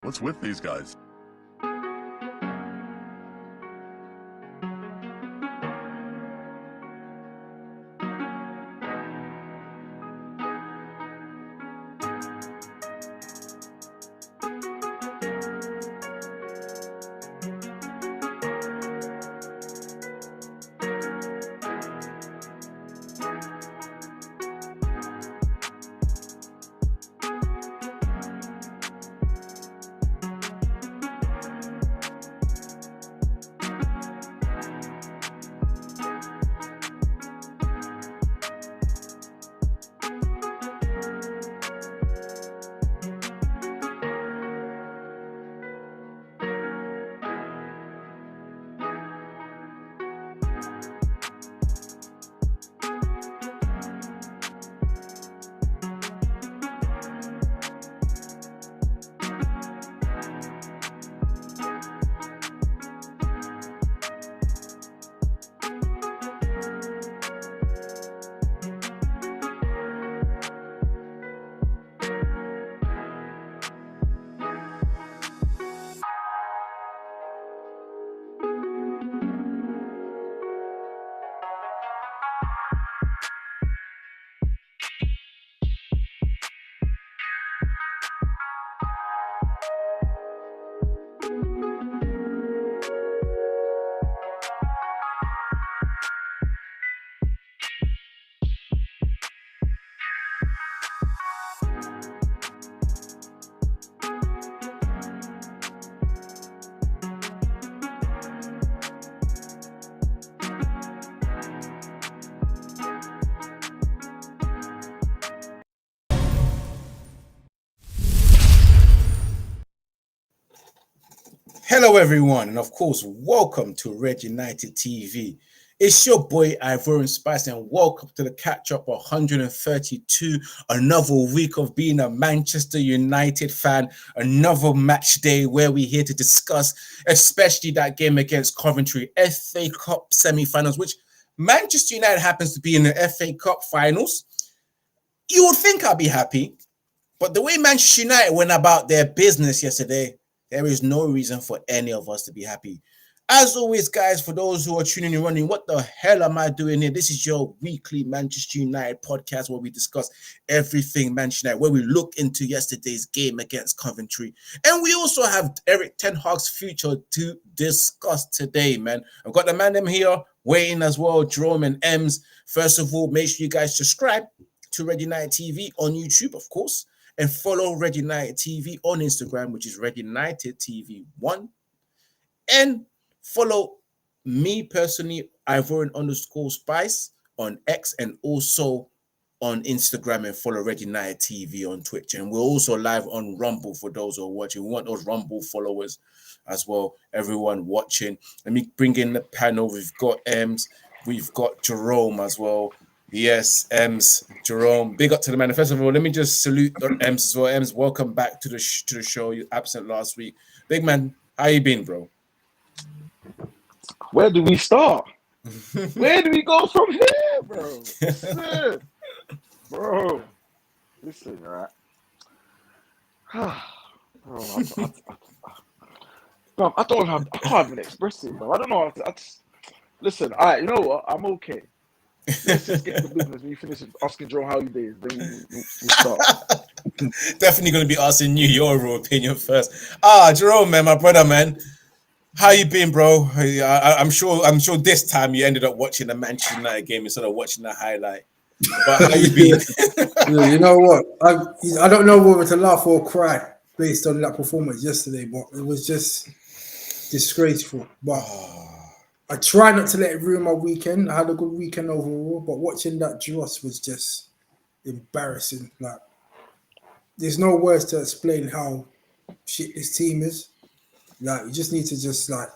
What's with these guys? Hello, everyone, and of course, welcome to Red United TV. It's your boy Ivorian Spice, and welcome to the catch-up 132. Another week of being a Manchester United fan, another match day where we're here to discuss, especially that game against Coventry, FA Cup semi-finals, which Manchester United happens to be in the FA Cup finals. You would think I'd be happy, but the way Manchester United went about their business yesterday, there is no reason for any of us to be happy. As always, guys, for those who are tuning in, wondering what the hell am I doing here? This is your weekly Manchester United podcast where we discuss everything Manchester United, where we look into yesterday's game against Coventry. And we also have Eric Ten Hag's future to discuss today, man. I've got the man them here waiting as well, Jerome and Ems. First of all, make sure you guys subscribe to Red United TV on YouTube, of course. And follow Red United TV on Instagram, which is Red United TV 1. And follow me personally, Ivorian_Spice on X, and also on Instagram, and follow Red United TV on Twitch. And we're also live on Rumble for those who are watching. We want those Rumble followers as well, everyone watching. Let me bring in the panel. We've got Ems, we've got Jerome as well. Yes, Ems, Jerome, big up to the man. First of all, let me just salute Ems as well. Ems, welcome back to the show. You absent last week. Big man, how you been, bro? Where do we start? Where do we go from here, bro? Listen, bro. Listen, right? I can't even express it, bro. I don't know. Listen, all right, you know what? I'm okay. Let's just get to business. When you finish asking Joe how he did, then we'll start. Definitely going to be asking you your overall opinion first. Jerome, man, my brother, man. How you been, bro? I'm sure this time you ended up watching the Manchester United game instead of watching the highlight. But how you been? Yeah, you know what? I don't know whether to laugh or cry based on that performance yesterday, but it was just disgraceful. But I try not to let it ruin my weekend. I had a good weekend overall, but watching that dross was just embarrassing. Like, there's no words to explain how shit this team is. Like, you just need to just like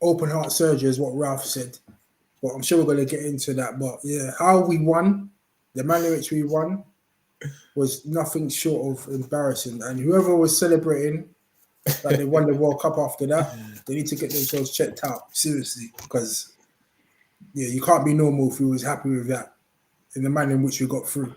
open heart surgery is what Ralph said. But I'm sure we're going to get into that. But yeah, how we won, the manner in which we won was nothing short of embarrassing. And whoever was celebrating that they won the World Cup after that, they need to get themselves checked out, seriously. Because, yeah, you can't be normal if you was happy with that in the manner in which we got through.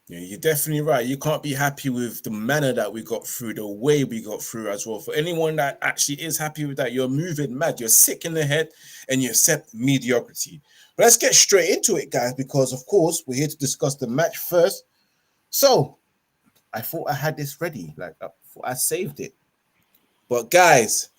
Yeah, you're definitely right. You can't be happy with the manner that we got through, the way we got through as well. For anyone that actually is happy with that, you're moving mad. You're sick in the head and you accept mediocrity. But let's get straight into it, guys, because of course we're here to discuss the match first. So I thought I had this ready, like I thought I saved it. But guys,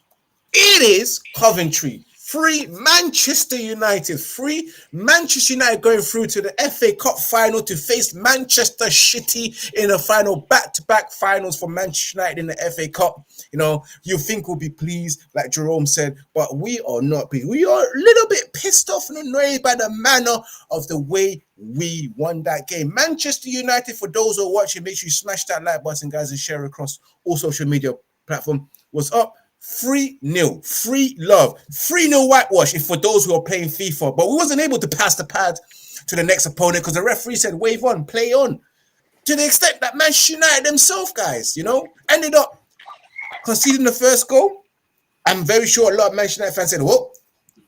it is Coventry. 3 Manchester United. 3 Manchester United going through to the FA Cup final to face Manchester City in the final. Back-to-back finals for Manchester United in the FA Cup. You know, you think we'll be pleased, like Jerome said, but we are not pleased. We are a little bit pissed off and annoyed by the manner of the way we won that game. Manchester United, for those who are watching, make sure you smash that like button, guys, and share across all social media platforms. Was up 3-0, free love, 3-0 whitewash if for those who are playing FIFA. But we wasn't able to pass the pad to the next opponent because the referee said wave on, play on. To the extent that Manchester United themselves, guys, you know, ended up conceding the first goal. I'm very sure a lot of Manchester United fans said, well,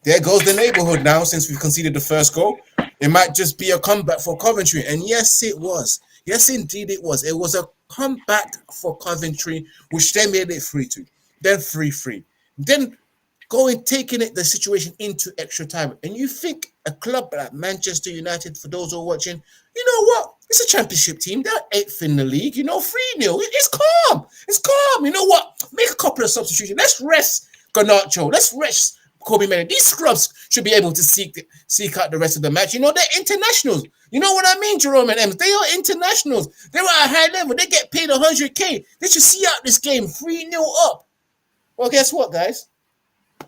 there goes the neighborhood now since we've conceded the first goal. It might just be a comeback for Coventry. And yes, it was. Yes, indeed it was. It was a comeback for Coventry, which they made it 3-2. Then 3-3. Then taking the situation into extra time. And you think a club like Manchester United, for those who are watching, you know what? It's a championship team. They're 8th in the league, you know, 3-0. It's calm. It's calm. You know what? Make a couple of substitutions. Let's rest Garnacho. Let's rest Kobe Menu. These scrubs should be able to seek out the rest of the match. You know, they're internationals. You know what I mean, Jerome and Ems? They are internationals. They're at a high level. They get paid 100K. They should see out this game 3-0 up. Well, guess what, guys?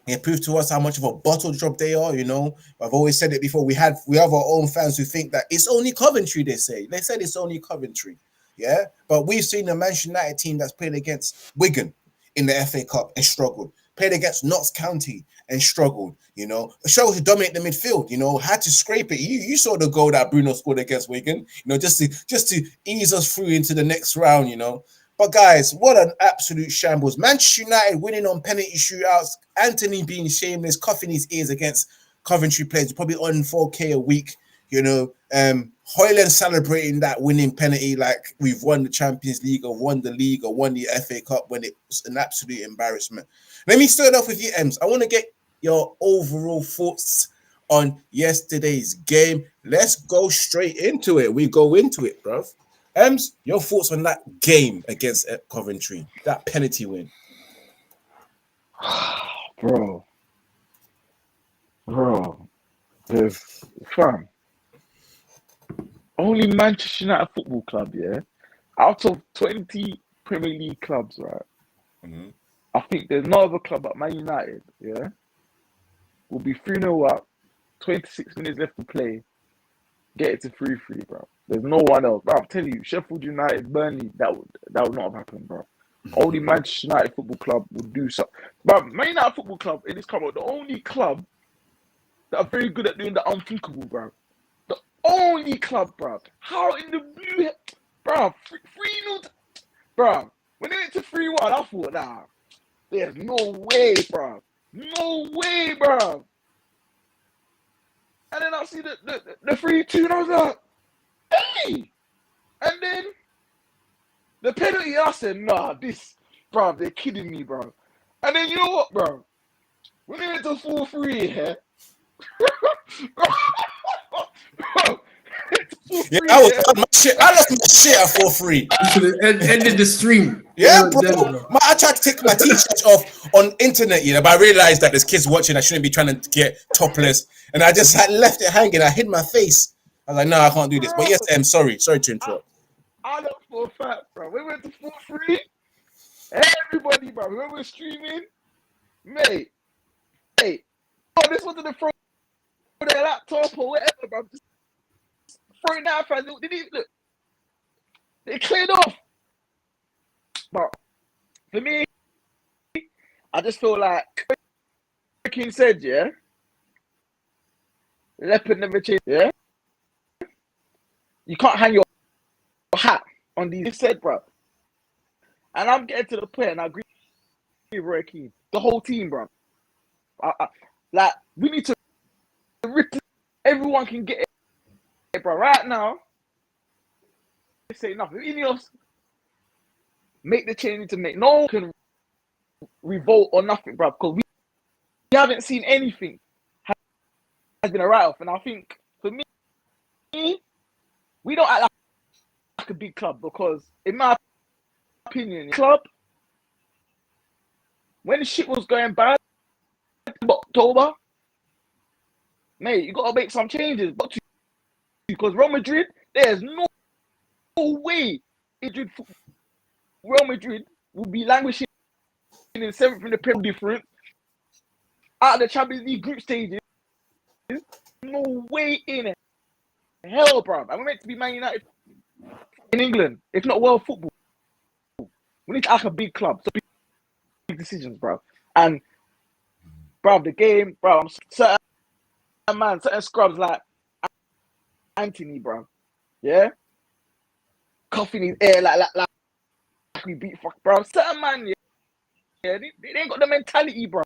It proved to us how much of a bottle drop they are, you know. I've always said it before. We have our own fans who think that it's only Coventry, they say. They said it's only Coventry. Yeah. But we've seen the Manchester United team that's played against Wigan in the FA Cup and struggled. Played against Notts County and struggled, you know. Struggled to dominate the midfield, you know, had to scrape it. You saw the goal that Bruno scored against Wigan, you know, just to ease us through into the next round, you know. But guys, what an absolute shambles. Manchester United winning on penalty shootouts. Anthony being shameless, coughing his ears against Coventry players, probably on 4K a week, you know. Hoyland celebrating that winning penalty like we've won the Champions League or won the league or won the FA Cup when it was an absolute embarrassment. Let me start off with you, Ems. I want to get your overall thoughts on yesterday's game. Let's go straight into it. We go into it, bruv. Ems, your thoughts on that game against Coventry, that penalty win? Bro, there's fam. Only Manchester United Football Club, yeah, out of 20 Premier League clubs, right? Mm-hmm. I think there's no other club but Man United, yeah, will be 3-0 up, 26 minutes left to play, get it to 3-3, bro. There's no one else. Bro, I'll tell you, Sheffield United, Burnley, that would not have happened, bro. Only Manchester United Football Club would do something. But Man United Football Club in this club are the only club that are very good at doing the unthinkable, bro. The only club, bro. How in the blue, bro? 3-0, bro. When they went to 3-1, I thought, nah, there's no way, bro. No way, bro. And then I see the 3-2, and I was like, hey! And then the penalty, I said, nah, this, bro, they're kidding me, bro. And then you know what, bro? When they went to 4-3, yeah? Bro, Yeah, I lost my shit at 4-3. You should have ended the stream. Yeah, bro. I tried to take my t-shirt off on internet, you know, but I realized that there's kids watching. I shouldn't be trying to get topless. And I just had left it hanging. I hid my face. I was like, no, I can't do this. But yes, I'm sorry. Sorry to interrupt. I know for a fact, bro. We went to 4-3. Everybody, bro. We were streaming. Mate. Hey. Oh, this wasn't the front of their laptop or whatever, bro. Just throwing that fans. They didn't look. They cleared off. But for me, I just feel like King said, yeah. Leopard never changed, yeah. You can't hang your hat on these. He said, bro. And I'm getting to the point, and I agree with Roy Keane. The whole team, bro. Like, we need to rip. Everyone can get it, bro. Right now, say nothing. Ineos make the change to make. No one can revolt or nothing, bro, because we haven't seen anything has been a write-off. And I think, for me, we don't act like a big club because, in my opinion, club, when the shit was going bad in October, mate, you got to make some changes. But because Real Madrid, there's no way Real Madrid will be languishing in 7th in the Premier difference out of the Champions League group stages. No way in hell, bro. I'm meant to be Man United in England, if not world football. We need to act a big club. So big decisions, bro. And, bro, the game, bro, I'm certain scrubs like Anthony, bro. Yeah? Coughing his air like we beat fuck, bro. Certain man, yeah, they ain't got the mentality, bro.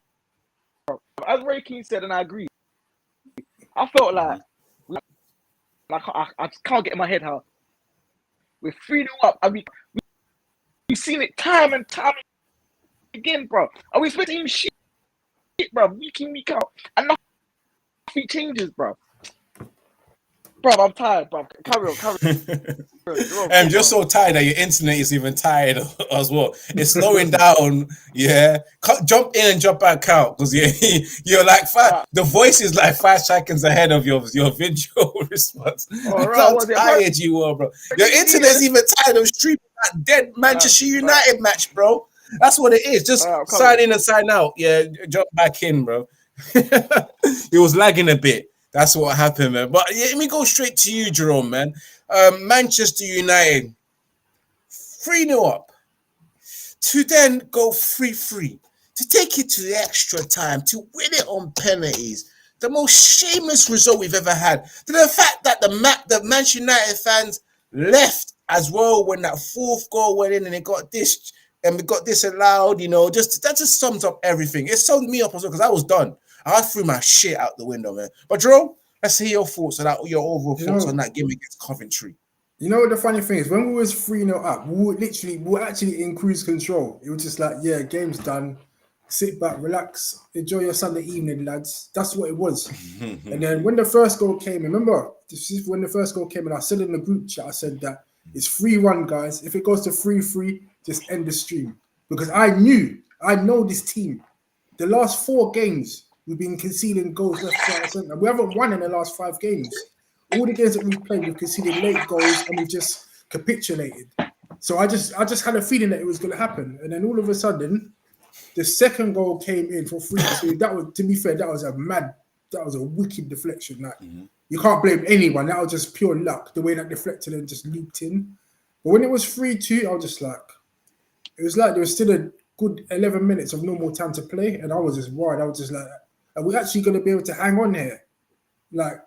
As Ray Keane said, and I agree, I felt like I just can't get in my head how we're 3-0 up and we've seen it time and time again, bro. And we expect him shit, bro, week in, week out, and nothing changes, bro. Bro, I'm tired, bro. Carry on. You're so tired that your internet is even tired as well. It's slowing down. Yeah, jump in and jump back out because you're like the voice is like 5 seconds ahead of your video response. How tired you are, bro. Your internet's even tired of streaming that dead Manchester United match, bro. That's what it is. Just sign in and sign out. Yeah, jump back in, bro. It was lagging a bit. That's what happened, man. But yeah, let me go straight to you, Jerome, man. Manchester United, 3-0 up, to then go 3-3, to take it to the extra time, to win it on penalties. The most shameless result we've ever had. To the fact that the Manchester United fans left as well when that 4th goal went in and it got this and we got disallowed, you know, that just sums up everything. It summed me up as well because I was done. I threw my shit out the window, man. But Jerome, let's hear your thoughts on that, your overall thoughts on that game against Coventry. You know what the funny thing is? When we was 3-0 up, we were actually in cruise control. It was just like, yeah, game's done. Sit back, relax, enjoy your Sunday evening, lads. That's what it was. And then when the first goal came, remember, this is when the first goal came, and I said in the group chat, I said that it's 3-1, guys. If it goes to 3-3, just end the stream. Because I know this team. The last 4 games, we've been conceding goals left, right, and centre. We haven't won in the last 5 games. All the games that we've played, we've conceded late goals and we've just capitulated. So I just had a feeling that it was going to happen. And then all of a sudden, the second goal came in for 3-2. That was, to be fair, that was a wicked deflection. Like, you can't blame anyone. That was just pure luck, the way that deflected and just looped in. But when it was 3-2, I was just like, it was like there was still a good 11 minutes of normal time to play. And I was just worried. I was just like, are we actually going to be able to hang on here? Like,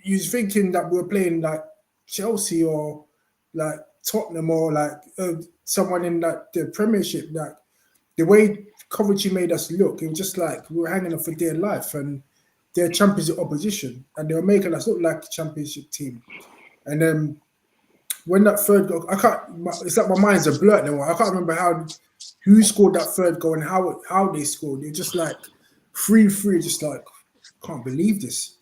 you was thinking that we were playing like Chelsea or like Tottenham or like someone in like the Premiership. Like, the way Coventry made us look, it was just like we were hanging on for dear life, and they're championship opposition, and they were making us look like a championship team. And then when that third goal, it's like my mind's a blur now. I can't remember who scored that third goal and how they scored. It just like 3-3, just like, can't believe this.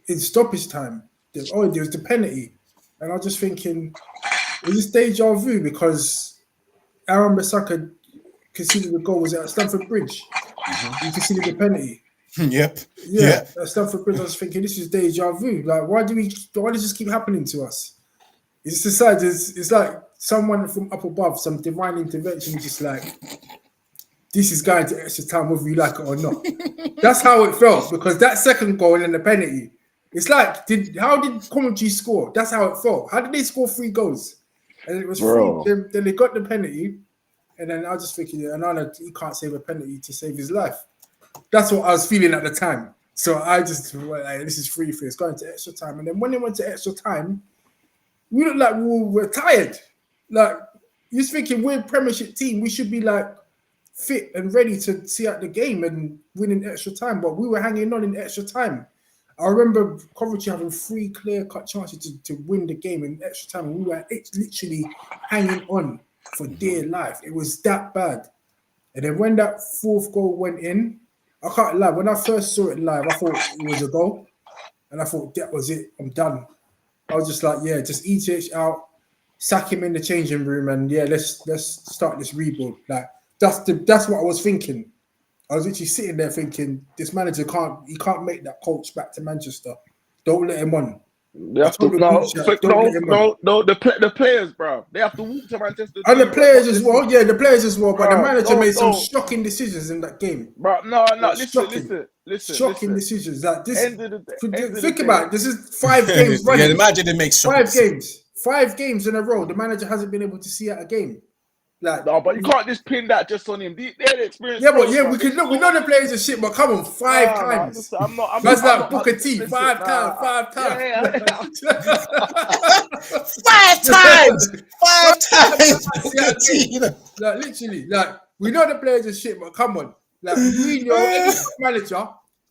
In stoppage time, there was the penalty. And I was just thinking, is this deja vu? Because Aaron Bissaka conceded the goal, was at Stamford Bridge. He conceded the penalty. Yep. Yeah, at Stamford Bridge, I was thinking, this is deja vu. Like, why does this keep happening to us? It's decided, it's like someone from up above, some divine intervention, just like, this is going to extra time whether you like it or not. That's how it felt, because that second goal and then the penalty, it's like, how did Coventry score? That's how it felt. How did they score 3 goals? And it was 3. Then they got the penalty, and then I was just thinking, Anana, he can't save a penalty to save his life. That's what I was feeling at the time. So I just, like, this is 3-3. It's going to extra time. And then when they went to extra time, we looked like we were tired. Like, you're thinking we're a Premiership team. We should be like fit and ready to see out the game and win in extra time. But we were hanging on in extra time. I remember Coventry having 3 clear-cut chances to win the game in extra time. We were literally hanging on for dear life. It was that bad. And then when that 4th goal went in, I can't lie. When I first saw it live, I thought it was a goal. And I thought, that was it. I'm done. I was just like, yeah, just ETH out, sack him in the changing room, and yeah, let's start this rebuild. Like that's what I was thinking. I was literally sitting there thinking, this manager can't make that coach back to Manchester. Don't let him on. The players, bro. They have to walk to Manchester. And the players as well. Yeah, the players as well. But the manager made some shocking decisions in that game. Bro, listen. Shocking decisions. Like this. Think about it. This is 5 games running. Yeah, the manager didn't make 5 games in a row. The manager hasn't been able to see out a game. Like, no, but you can't just pin that just on him. They're the experience. Yeah, but we can look. We know the players are shit, but come on, 5 times. That's like Booker T. 5 times. 5 times. Yeah. 5 times. 5 times. Like literally, like we know the players are shit, but come on, like we know any manager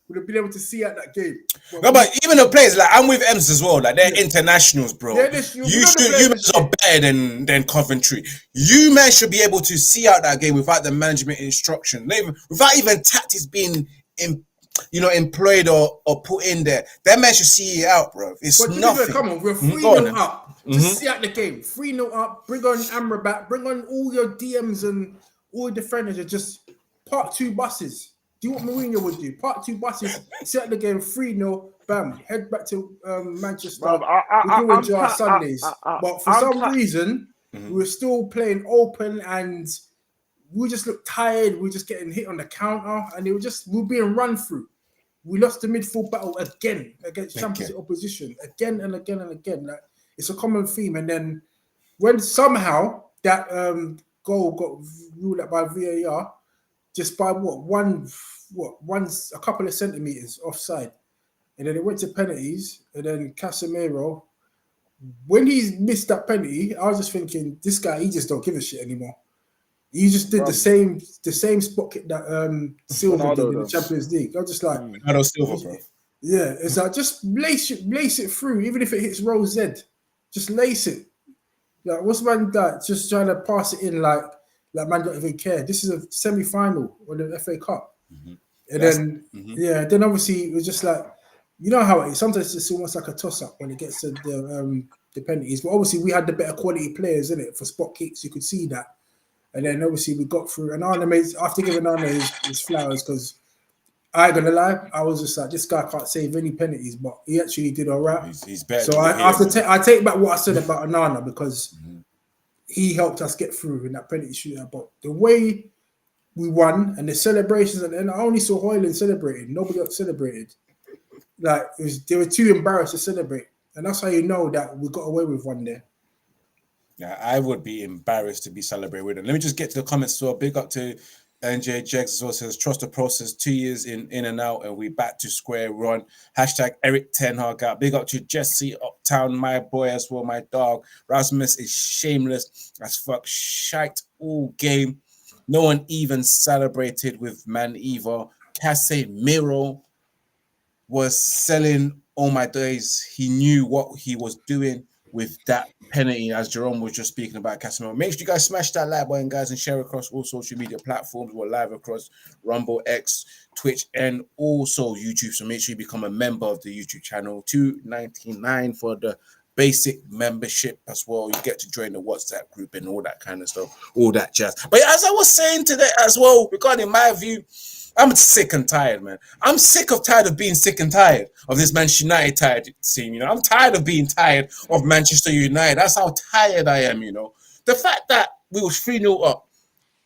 would have been able to see out that game. But even the players, like I'm with Ems as well, like they're internationals, bro. You are better than Coventry. You men should be able to see out that game without the management instruction, without even tactics being employed or put in there. That man should see it out, bro. It's nothing. Come on, we're 3-0 up. Just see out the game. 3-0 up. Bring on Amrabat. Bring on all your DMs and all the defenders. And just park 2 buses. Do what Mourinho would do. Park 2 buses, set the game 3-0, bam, head back to Manchester. We enjoy our Sundays. But for some reason, we were still playing open and we just looked tired. We were just getting hit on the counter and we were being run through. We lost the midfield battle again against Championship opposition. Again and again and again. Like, it's a common theme. And then when somehow that goal got ruled out by VAR, just by a couple of centimeters offside, and then it went to penalties, and then Casemiro, when he missed that penalty, I was just thinking, this guy, he just don't give a shit anymore. He just did the same spot kick that Silva did in the Champions League. I was just like, Silva, bro. Yeah, it's like just lace it through, even if it hits row Z, just lace it. Like, what's man that just trying to pass it in like man don't even care. This is a semi-final or the FA Cup. And then obviously it was just like, you know how it is. Sometimes it's almost like a toss-up when it gets to the penalties. But obviously we had the better quality players in it for spot kicks. You could see that. And then obviously we got through. And Arne made, after giving Arne his flowers, because I ain't gonna lie, I was just like, this guy can't save any penalties, but he actually did all right. He's better. So I take back what I said about Onana, because he helped us get through in that penalty shootout. But the way we won and the celebrations, and I only saw Hoyland celebrating. Nobody else celebrated. Like, they were too embarrassed to celebrate. And that's how you know that we got away with one there. Yeah, I would be embarrassed to be celebrated with them. Let me just get to the comments as well. Big up to NJ Jegs as well, says, trust the process, 2 years in and out, and we back to square one. Hashtag Eric Ten Hag out. Big up to Jesse Uptown, my boy as well, my dog. Rasmus is shameless as fuck. Shite all game. No one even celebrated with Man Eva. Casemiro was selling all my days. He knew what he was doing with that penalty, as Jerome was just speaking about Casemiro. Make sure you guys smash that like button, guys, and share across all social media platforms. We're live across Rumble, X, Twitch, and also YouTube. So make sure you become a member of the YouTube channel. $2.99 for the basic membership as well. You get to join the WhatsApp group and all that kind of stuff, all that jazz. But as I was saying today as well, regarding my view, I'm sick and tired, man. I'm tired of being sick and tired of this Manchester United team, you know. I'm tired of being tired of Manchester United. That's how tired I am, you know. The fact that we was 3-0 up,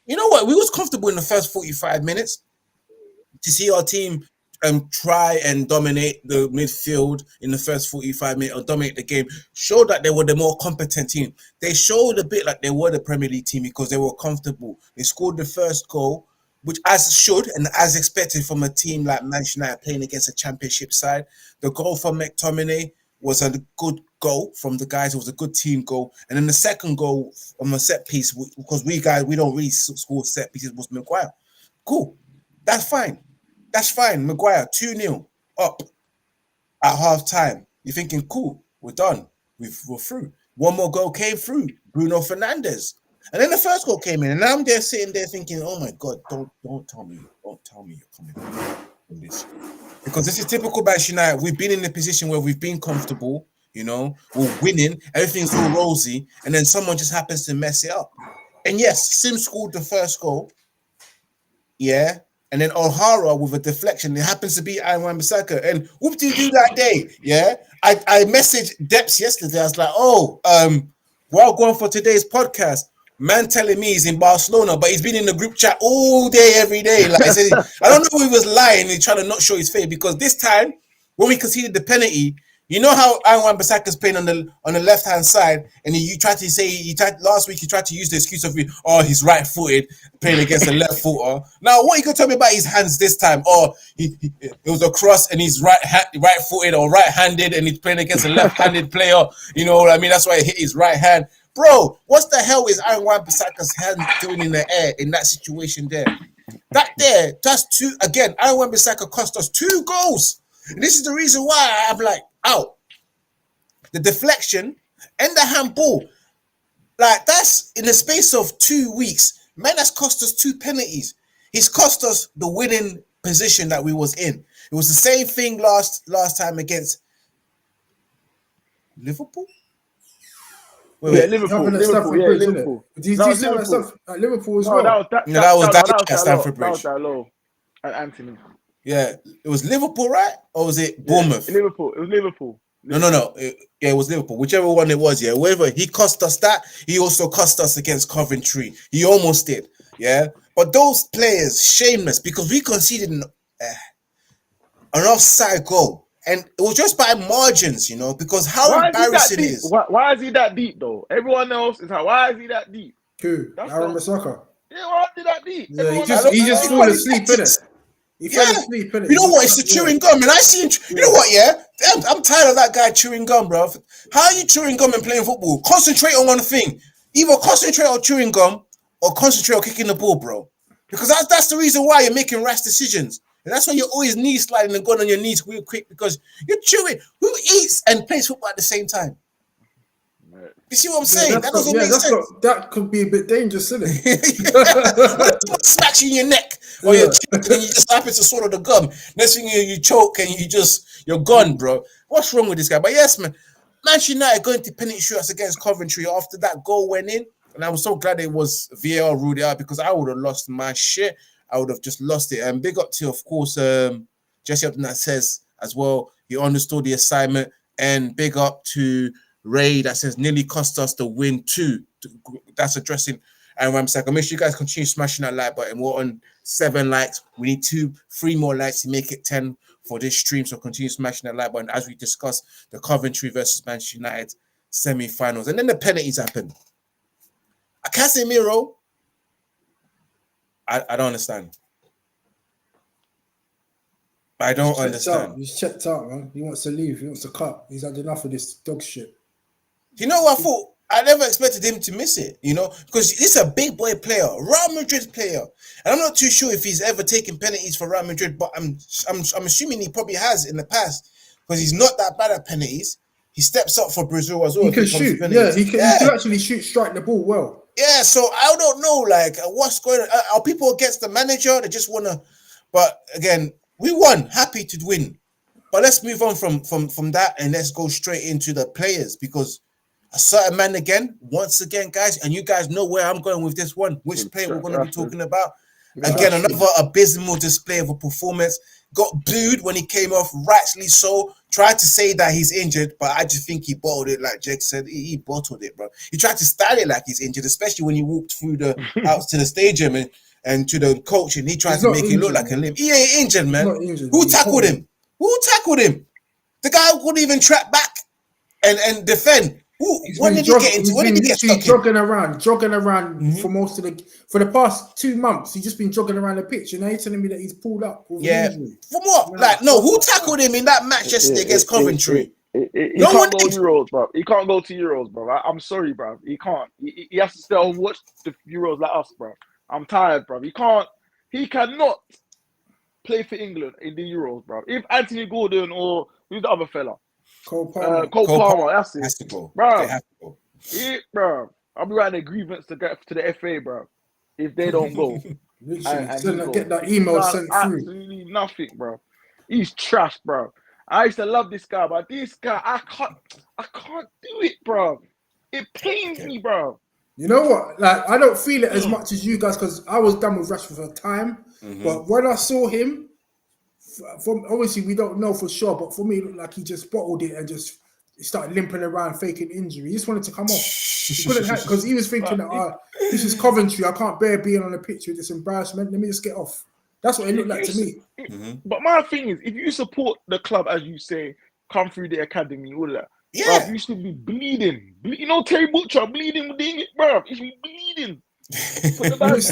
you know what? We was comfortable in the first 45 minutes to see our team try and dominate the midfield in the first 45 minutes or dominate the game, showed that they were the more competent team. They showed a bit like they were the Premier League team because they were comfortable. They scored the first goal, which as should and as expected from a team like Manchester United playing against a championship side. The goal from McTominay was a good goal from the guys. It was a good team goal. And then the second goal from a set piece, because we don't really score set pieces, was Maguire. Cool. That's fine. Maguire, 2-0 up. at half time. You're thinking, cool, we're done. We're through. One more goal came through, Bruno Fernandes. And then the first goal came in, and I'm there sitting there thinking, oh my God, don't tell me you're coming from this. Because this is typical Manchester United. We've been in a position where we've been comfortable, you know, we're winning, everything's all rosy, and then someone just happens to mess it up. And yes, Sim scored the first goal. Yeah. And then O'Hara with a deflection. It happens to be Wan-Bissaka. And whoop did you do that day? Yeah. I messaged Deps yesterday. I was like, we're going for today's podcast. Man telling me he's in Barcelona, but he's been in the group chat all day, every day. Like I said, I don't know if he was lying and trying to not show his face, because this time when we conceded the penalty, you know how Wan-Bissaka's playing on the left hand side, and you tried to say last week you tried to use the excuse of he's right footed playing against the left footer. Now what you can tell me about his hands this time? It was a cross and he's right footed or right handed, and he's playing against a left handed player. You know what I mean? That's why he hit his right hand. Bro, what the hell is Wan-Bissaka's hand doing in the air in that situation there? That's two again. Wan-Bissaka cost us 2 goals. And this is the reason why I'm like, out. The deflection and the handball. Like, that's in the space of 2 weeks. Man, that's cost us 2 penalties. He's cost us the winning position that we was in. It was the same thing last time against Liverpool. Liverpool. Do you see that stuff at Liverpool as well? That was Stamford Bridge. That was that low. And Anthony. Yeah, it was Liverpool, right? Or was it Bournemouth? Yeah, Liverpool. It was Liverpool. No. It was Liverpool. Whichever one it was, yeah. Whatever. He cost us that. He also cost us against Coventry. He almost did, yeah. But those players, shameless, because we conceded an offside goal. And it was just by margins, you know, because how embarrassing it is. Why is he that deep, though? Everyone else is like, why is he that deep? Who? Wan-Bissaka. Yeah, why is he that deep? Yeah, he just fall asleep, innit? He fell asleep, innit? You know what? It's the chewing gum. And I see him, you know what, yeah? I'm tired of that guy chewing gum, bro. How are you chewing gum and playing football? Concentrate on one thing. Either concentrate on chewing gum or concentrate on kicking the ball, bro. Because that's the reason why you're making rash decisions. And that's why you're always knee sliding and going on your knees real quick, because you're chewing. Who eats and plays football at the same time? You see what I'm saying? That doesn't make sense. That could be a bit dangerous, isn't it? What smacks you in your neck or your cheek and you just happen to swallow the gum. Next thing you choke and you're gone, bro. What's wrong with this guy? But yes, man, Manchester United going to penalty shootouts against Coventry after that goal went in. And I was so glad it was VAR ruled it out, because I would have lost my shit. I would have just lost it. And big up to, of course, Jesse Upton that says as well, he understood the assignment. And big up to Ray that says nearly cost us the win too. That's addressing and Wan-Bissaka. Make sure you guys continue smashing that like button. We're on 7 likes. We need 3 more likes to make it 10 for this stream. So continue smashing that like button as we discuss the Coventry versus Manchester United semi-finals. And then the penalties happen. Casemiro, I don't understand. I don't understand. He's checked out, man. He wants to leave. He wants to cut. He's had enough of this dog shit. You know what I thought? I never expected him to miss it, you know, because he's a big boy player, Real Madrid player. And I'm not too sure if he's ever taken penalties for Real Madrid, but I'm assuming he probably has in the past, because he's not that bad at penalties. He steps up for Brazil as well. He can shoot. Yeah, he can actually strike the ball well. Yeah, so I don't know, like, what's going on. Are people against the manager? They just want to, but again, we won. Happy to win. But let's move on from that and let's go straight into the players, because a certain man once again, guys, and you guys know where I'm going with this one, which player we're going to be talking about. Again, another abysmal display of a performance. Got booed when he came off, rightly so. Tried to say that he's injured, but I just think he bottled it, like Jake said. He bottled it, bro. He tried to style it like he's injured, especially when he walked through out to the stadium and to the coach, and he tried to make it look like a limp. He ain't injured, man. Who tackled him? Who tackled him? The guy couldn't even track back and defend. When did he get into? When did he get stuck jogging around for the past 2 months. He's just been jogging around the pitch. And now you're telling me that he's pulled up. Yeah. From what? Who tackled him in that match yesterday against Coventry? He can't go to Euros, bro. He can't go to Euros, bro. I'm sorry, bro. He can't. He has to still watch the Euros like us, bro. I'm tired, bro. He cannot play for England in the Euros, bro. If Anthony Gordon or Who's the other fella? Cole Palmer. Cole Palmer. That's Has it, to go. bro. They have to go. Bro. I'll be writing a grievance to the FA, bro. If they don't go, Literally, and he get goes, that he's email done sent through. absolutely nothing, bro. He's trash, bro. I used to love this guy, but this guy, I can't do it, bro. It pains me, bro. You know what? Like, I don't feel it as much as you guys because I was done with Rashford for a time. But when I saw him, from obviously we don't know for sure, but for me, it looked like he just bottled it and just started limping around, faking injury. He just wanted to come off. He couldn't because he was thinking that this is Coventry. I can't bear being on a pitch with this embarrassment. Let me just get off. That's what it looked like to me. But my thing is, if you support the club, as you say, come through the academy, all that, Yeah, bruv, you should be bleeding. You know, Terry Butcher bleeding with the English, bruv. You should be bleeding.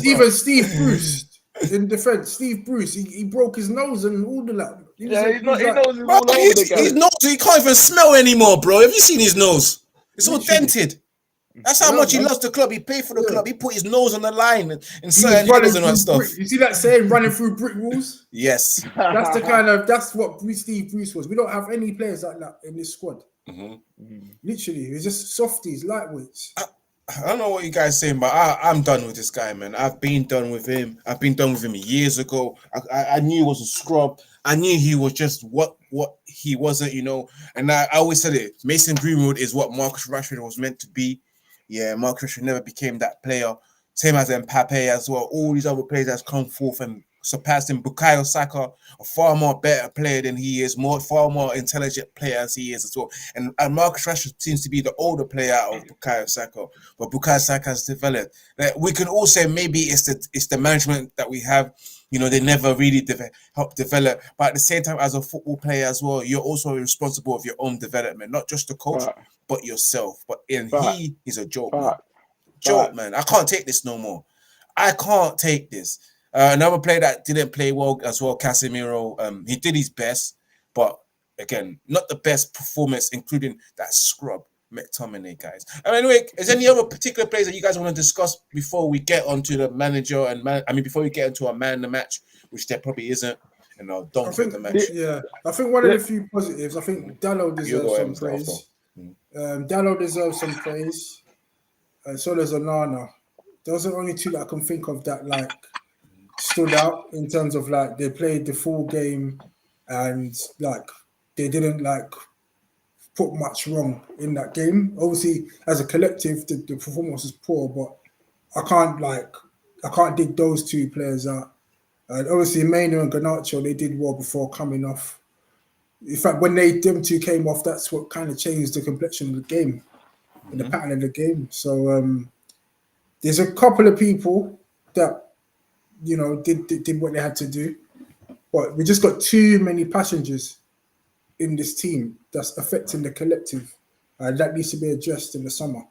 Even Steve Bruce in defense, Steve Bruce, he broke his nose and all of that. His nose is all over his the guy. nose, he can't even smell anymore, bro. Have you seen his nose? It's all Literally. dented. That's how much he loves the club. He paid for the club. He put his nose on the line in certain headers and that stuff. You see that saying, running through brick walls? Yes. That's what Steve Bruce was. We don't have any players like that in this squad. Literally, it's just softies, lightweights. I don't know what you guys saying, but I'm done with this guy, man. I've been done with him. I've been done with him years ago. I knew he was a scrub. I knew he was just what he wasn't, you know. And I always said it. Mason Greenwood is what Marcus Rashford was meant to be. Yeah, Marcus Rashford never became that player. Same as Mbappe as well. All these other players that's come forth and surpassed him. Bukayo Saka, a far more better player than he is, far more intelligent player as he is as well. And Marcus Rashford seems to be the older player out of Bukayo Saka, but Bukayo Saka has developed. Like, we can all say maybe it's the management that we have. You know, they never really help develop. But at the same time, as a football player as well, you're also responsible of your own development, not just the coach, but yourself. But he is a joke, man. Joke, man. I can't take this no more. I can't take this. Another player that didn't play well as well, Casemiro. He did his best, but again, not the best performance, including that scrub McTominay, guys. Anyway, is there any other particular players that you guys want to discuss before we get onto the manager before we get into a man of the match, which there probably isn't, and I'll don't think the match. Yeah, I think one of the few positives. I think Dallo deserves some praise. Dallo deserves some praise, and so does Onana. Those are the only two that I can think of that like stood out in terms of like they played the full game and like they didn't like put much wrong in that game. Obviously, as a collective, the performance was poor, but I can't dig those two players out. And obviously, Maino and Garnacho, they did well before coming off. In fact, when them two came off, that's what kind of changed the complexion of the game and the pattern of the game. So there's a couple of people that, you know, did what they had to do. But we just got too many passengers in this team that's affecting the collective. That needs to be addressed in the summer.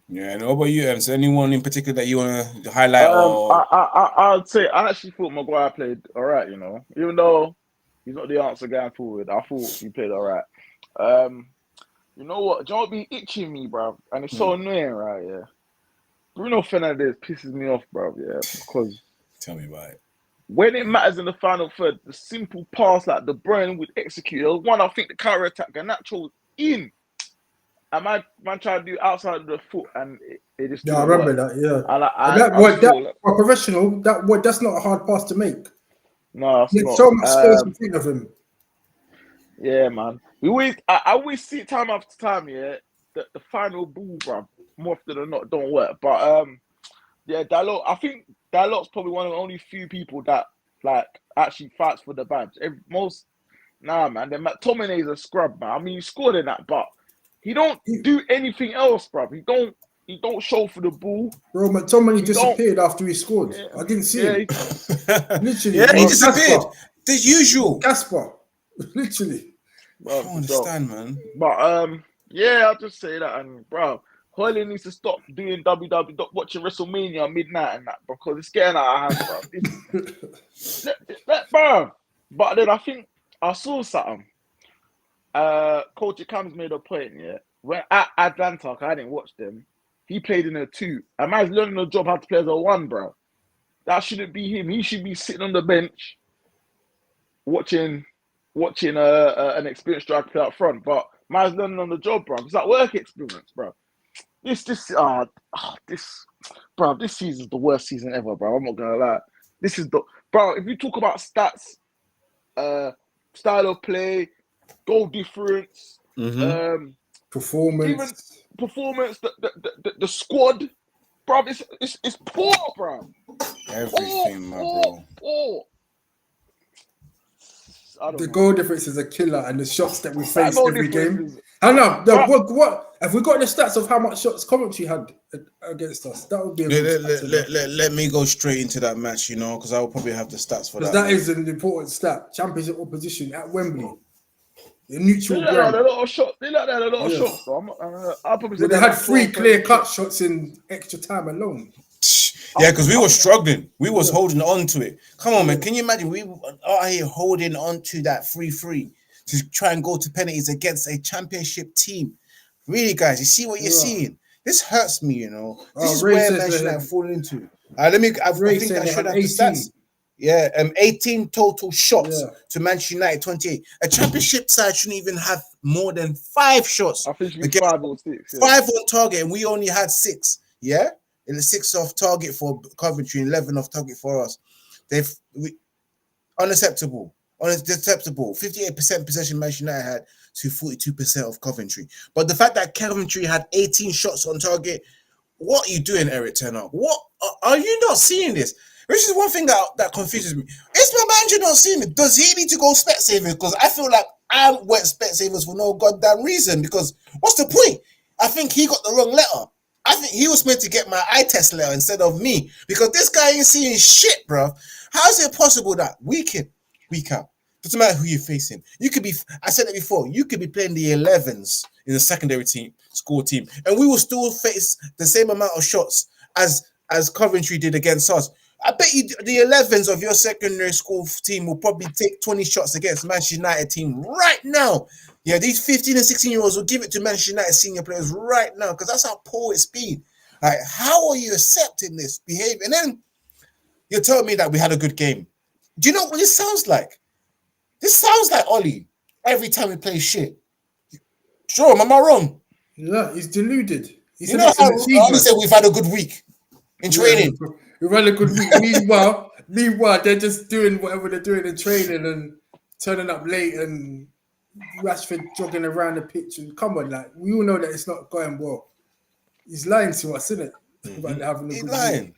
Yeah, and what about you, Ems? Anyone in particular that you want to highlight? I'd say I actually thought Maguire played all right, you know. Even though he's not the answer going forward, I thought he played all right. You know what? Don't be itching me, bro. And it's so annoying, right? Yeah. Bruno Fernandes pisses me off, bro. Yeah, because tell me about it. When it matters in the final third, the simple pass like De Bruyne would execute. There was one, I think, the counter attack, Garnacho was in. And man tried to do outside of the foot, and it just. Yeah, I remember that. Yeah, for professional, that's not a hard pass to make. No, it's not. So much space in front of him. Yeah, man. I always see it time after time. Yeah, the final ball, bro, more often than not, don't work. But yeah, Dalot. I think Dalot's probably one of the only few people that like actually fights for the badge. Man. Then McTominay is a scrub, man. I mean, he scored in that, but he don't do anything else, bro. He don't show for the ball. Bro, McTominay disappeared after he scored. Yeah. I didn't see him. Literally. Yeah, he disappeared. The usual. Casper. Literally. Bro, I don't understand, man. But yeah, I'll just say that, and bro, Hoyle needs to stop doing watching WrestleMania midnight and that, because it's getting out of hand, bro. Bro. But then I think I saw something. Coach Cam's made a point, yeah. When at Atlanta, I didn't watch them. He played in a 2. A man's learning the job how to play as a 1, bro. That shouldn't be him. He should be sitting on the bench watching watching an experienced striker play up front, but man's learning on the job, bro. It's like work experience, bro. This season's the worst season ever, bro. I'm not gonna lie. This is bro. If you talk about stats, style of play, goal difference, performance, even performance, the squad, bro. It's poor, bro. Everything, bro. Poor. The goal difference is a killer, and the shots that we face every game. I know. What have we got the stats of how much shots Coventry had against us? That would be a let me go straight into that match, you know, because I will probably have the stats for that. That is an important stat. Championship opposition at Wembley, the neutral ground. ground. They had a lot of shots. They had a lot of shots. So I'll probably say they had 3 clear-cut shots in extra time alone. Yeah, because we were struggling. We was holding on to it. Come on, man. Can you imagine? We are here holding on to that 3-3 to try and go to penalties against a championship team. Really, guys, you see what you're seeing? This hurts me, you know. This is where Manchester United falling into. I think I should have the stats. Yeah, 18 total shots to Manchester United, 28. A championship side shouldn't even have more than 5 shots. I think it 5 or 6. 5 on target, and we only had 6. Yeah? In the 6 off target for Coventry, 11 off target for us. Unacceptable. 58% possession Manchester United had to 42% of Coventry. But the fact that Coventry had 18 shots on target, what are you doing, Eric Turner? What are you not seeing this? Which is one thing that confuses me. Is my manager not seeing it? Does he need to go Specsavers? Because I feel like I went Specsavers for no goddamn reason. Because what's the point? I think he got the wrong letter. I think he was meant to get my eye test letter instead of me. Because this guy ain't seeing shit, bro. How is it possible that week in, week out, doesn't matter who you're facing, you could be, I said it before, you could be playing the 11s in the secondary team, school team, and we will still face the same amount of shots as Coventry did against us. I bet you the 11s of your secondary school team will probably take 20 shots against Manchester United team right now. Yeah, these 15 and 16-year-olds will give it to Manchester United senior players right now because that's how poor it's been. Like, how are you accepting this behavior? And then you're telling me that we had a good game. Do you know what this sounds like? This sounds like Ollie every time we play shit. Sure, am I wrong? Yeah, he's deluded. You know how Ollie said we've had a good week in training. Yeah, we've had a good week. Meanwhile, they're just doing whatever they're doing in training and turning up late and Rashford jogging around the pitch. And come on, like, we all know that it's not going well. He's lying to us, isn't it? About having a He's good lying. week.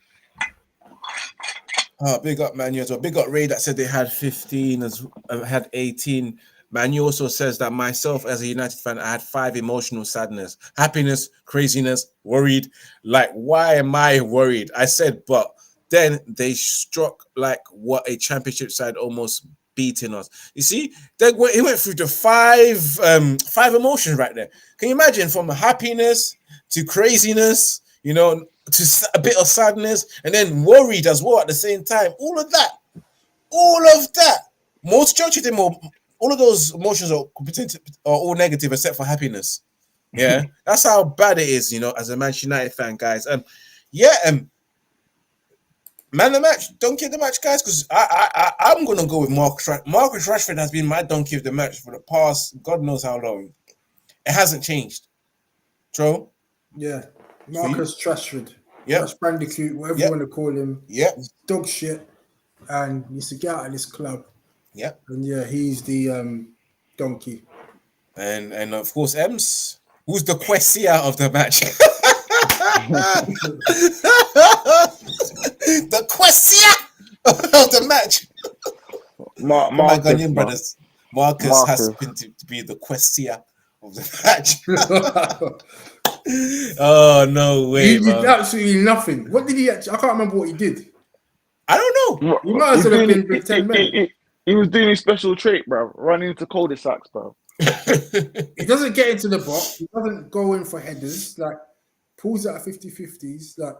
Big up Manu as well. Big up Ray that said they had 15, had 18. Manu also says that myself as a United fan, I had 5 emotional sadness, happiness, craziness, worried. Like, why am I worried? I said, but then they struck like what a championship side almost beating us. You see, he went through the 5 emotions right there. Can you imagine from happiness to craziness, you know, to a bit of sadness, and then worried as well at the same time. All of that. Most churches, all of those emotions are all negative except for happiness. Yeah, that's how bad it is, you know, as a Manchester United fan, guys. Man of the match, donkey of the match, guys, because I'm gonna go with Marcus Rashford has been my donkey of the match for the past God knows how long. It hasn't changed. Tro? Yeah, Marcus Rashford. Yeah, Bandicoot, whatever you want to call him. Yeah, he's dog shit, and he needs to get out of this club. Yeah, and yeah, he's the donkey. And of course, Ems, who's the Quessia of the match? The Quessia of the match. Marcus has been to be the Quessia of the match. Oh, no way. He did absolutely nothing. What did he actually? I can't remember what he did. I don't know. He might as well have been with 10 men. He was doing his special trait, bro. Running into cul-de-sacs, bro. He doesn't get into the box. He doesn't go in for headers. Like, pulls out 50-50s. Like,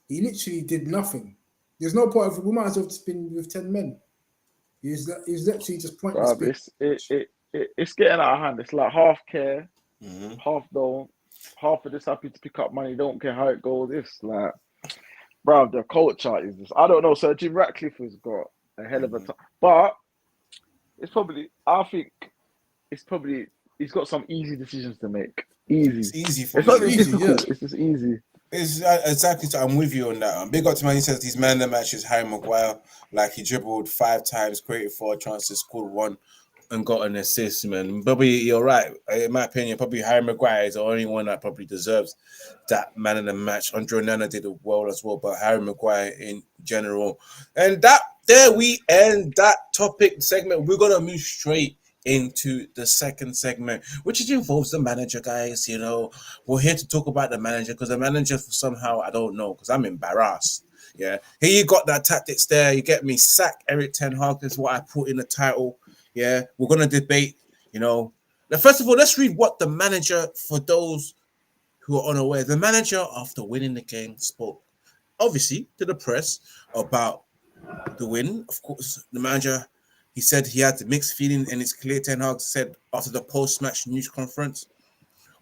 he literally did nothing. There's no point of, we might as well have just been with 10 men. He's literally just pointless. Bro, it's getting out of hand. It's like half care, half don't. Half of this happy to pick up money, don't care how it goes. It's like, bro, the culture is this. I don't know. So Jim Ratcliffe has got a hell of a time. But I think it's probably he's got some easy decisions to make. Easy. It's easy for It's not me. even difficult. yeah. It's just easy. It's exactly. So I'm with you on that. Big up to man. He says his man of the match is Harry Maguire. Like he dribbled 5 times, created 4 chances, scored 1, and got an assist. Man, probably you're right. In my opinion, probably Harry Maguire is the only one that probably deserves that man of the match. Andre Nana did it well as well, but Harry Maguire in general. And that there we end that topic segment. We're gonna move straight into the second segment, which involves the manager, guys. You know, we're here to talk about the manager because the manager, somehow, I don't know, because I'm embarrassed. Yeah, here you got that tactics there. You get me, sack Eric Ten Hag is what I put in the title. Yeah, we're gonna debate. You know, now first of all, let's read what the manager, for those who are unaware, the manager after winning the game spoke, obviously, to the press about the win. Of course, the manager. He said he had mixed feeling, and it's clear Ten Hag said after the post-match news conference.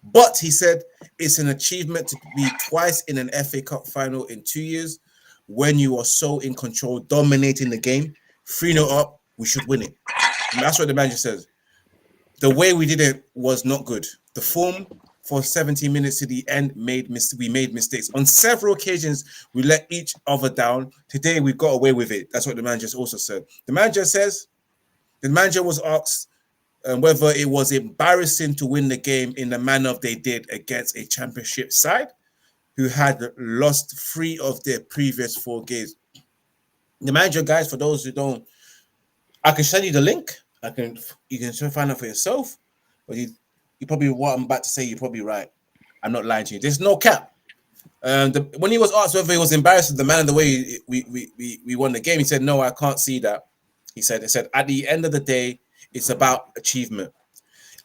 But he said it's an achievement to be twice in an FA Cup final in 2 years when you are so in control, dominating the game. 3-0 up, we should win it. And that's what the manager says. The way we did it was not good. The form for 70 minutes to the end we made mistakes. On several occasions, we let each other down. Today, we got away with it. That's what the manager also said. The manager says, the manager was asked whether it was embarrassing to win the game in the manner they did against a championship side who had lost 3 of their previous 4 games. The manager, guys, for those who don't, I can send you the link. You can find out for yourself. But you probably, what I'm about to say, you're probably right. I'm not lying to you. There's no cap. When he was asked whether he was embarrassed at the manner the way we won the game, he said, "No, I can't see that." He said, at the end of the day, it's about achievement.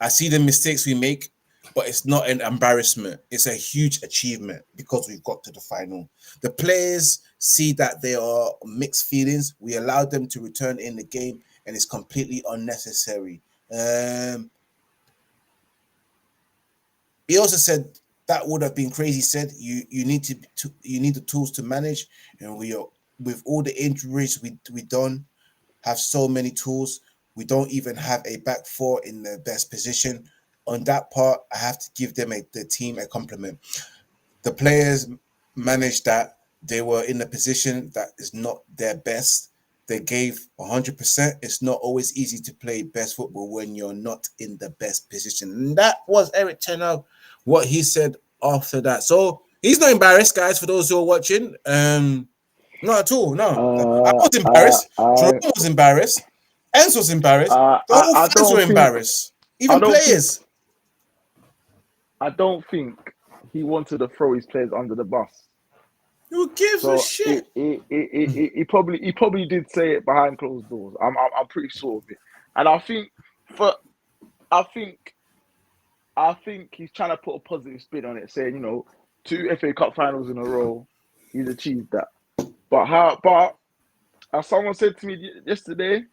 I see the mistakes we make, but it's not an embarrassment. It's a huge achievement because we've got to the final. The players see that there are mixed feelings. We allowed them to return in the game, and it's completely unnecessary. He also said that would have been crazy. He said you need the tools to manage, and we are, with all the injuries we done, have so many tools. We don't even have a back 4 in the best position. On that part, I have to give them the team a compliment. The players managed that. They were in a position that is not their best. They gave 100%. It's not always easy to play best football when you're not in the best position. And that was Eric Ten Hag, what he said after that. So he's not embarrassed, guys, for those who are watching. Not at all, no. I was embarrassed. Jerome was embarrassed. Enzo was embarrassed. The whole fans were embarrassed. Even players. I don't think he wanted to throw his players under the bus. Who gives a shit? He probably did say it behind closed doors. I'm pretty sure of it. And I think he's trying to put a positive spin on it, saying, 2 FA Cup finals in a row, he's achieved that. But as someone said to me yesterday,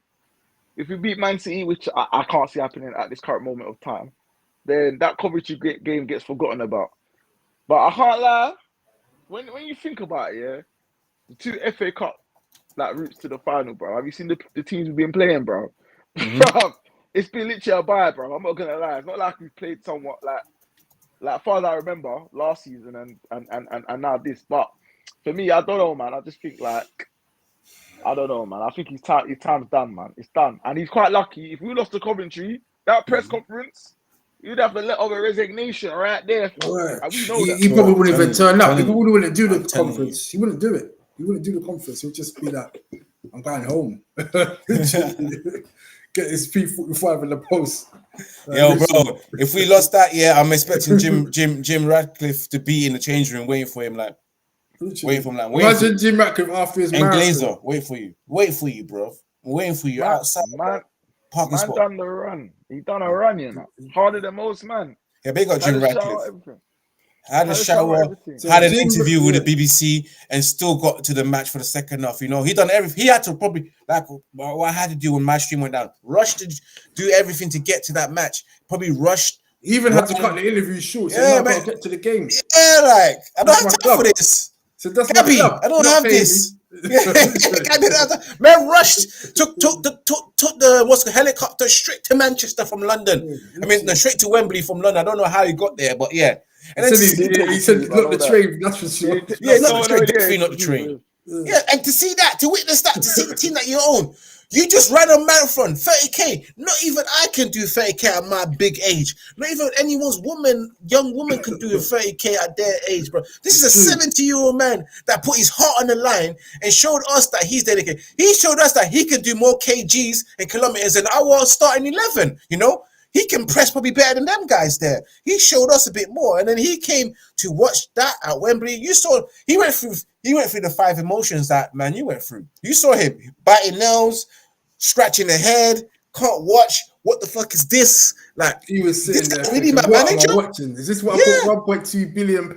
if we beat Man City, which I can't see happening at this current moment of time, then that Coventry game gets forgotten about. But I can't lie, when you think about it, yeah, the 2 FA Cup routes to the final, bro. Have you seen the teams we've been playing, bro? Mm-hmm. Bro, it's been literally a bye, bro. I'm not gonna lie. It's not like we've played somewhat like far as I remember last season and now this. But for me, I don't know, man. I just think I don't know, man. I think his time's done, man. It's done. And he's quite lucky. If we lost to Coventry, that press conference, you'd have to let off a resignation right there. Right. And we know that. He probably wouldn't even turn up. He probably wouldn't do the I'm telling conference. He wouldn't do it. He wouldn't do the conference. He would just be like, I'm going home. Get his P45 in the post. Yo, bro, if we lost that, I'm expecting Jim Radcliffe to be in the change room waiting for him, Imagine Jim Radcliffe after his and marathon. Glazer, wait for you, bro. I'm waiting for you outside. Man spot. done the run. He done a run, harder than most, man. Yeah, big got Jim Radcliffe. Had a shower, So had an interview with the BBC, and still got to the match for the second half. He done everything. He had to probably, what I had to do when my stream went down, rush to do everything to get to that match. Probably rushed. He even had to cut the interview short. So I can't get to the game. Yeah, I don't have time for this. So that's Gabby, my club. I don't have this. Man rushed, took the what's the helicopter straight to Manchester from London. I mean, no, straight to Wembley from London. I don't know how he got there, but yeah. And then he said, "Not the train." That's for sure. Yeah, not the train. Definitely not the train. Yeah, and to see that, to witness that, to see the team that you own. You just ran a marathon, 30k. Not even I can do 30k at my big age. Not even anyone's young woman can do a 30k at their age, bro. This is a 70-year-old man that put his heart on the line and showed us that he's dedicated. He showed us that he can do more kgs and kilometers than our starting 11, you know? He can press probably better than them guys there. He showed us a bit more. And then he came to watch that at Wembley. You saw he went through the 5 emotions that man you went through. You saw him biting nails, scratching the head, can't watch. What the fuck is this? Like he was sitting there. Really, my manager? Watching? Is this what I put £1.2 billion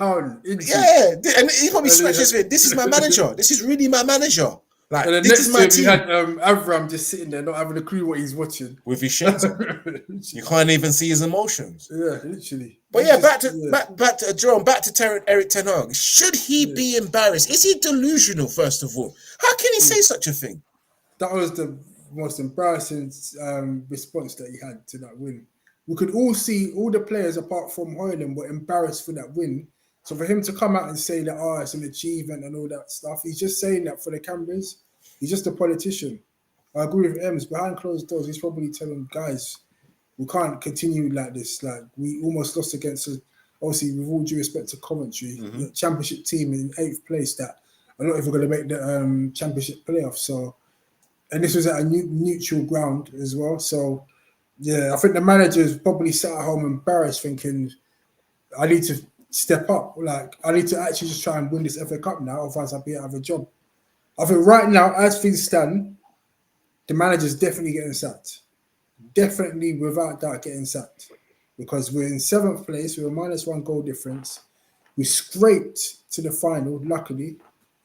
into? Yeah, and he probably scratches it. This is my manager. This is really my manager. Like, and then this next is to my him, team. we had Avram just sitting there, not having a clue what he's watching with his shades on. You can't even see his emotions. Yeah, literally. But yeah, back to Jerome, back to Eric Ten Hag. Should he be embarrassed? Is he delusional? First of all, how can he say such a thing? That was the most embarrassing response that he had to that win. We could all see all the players apart from Hoyland were embarrassed for that win. So for him to come out and say that, it's an achievement and all that stuff, he's just saying that for the cameras. He's just a politician. I agree with Ems. Behind closed doors, he's probably telling guys, we can't continue like this. Like, we almost lost against, obviously, with all due respect to Coventry, the championship team in 8th place that are not even going to make the championship playoffs. So, and this was at a neutral ground as well. So, yeah, I think the manager's probably sat at home embarrassed thinking, I need to step up. Like, I need to actually just try and win this FA Cup now, otherwise I'll be out of a job. I think right now, as things stand, the manager's definitely getting sacked. Definitely, without doubt, getting sacked. Because we're in 7th place with a -1 goal difference. We scraped to the final, luckily,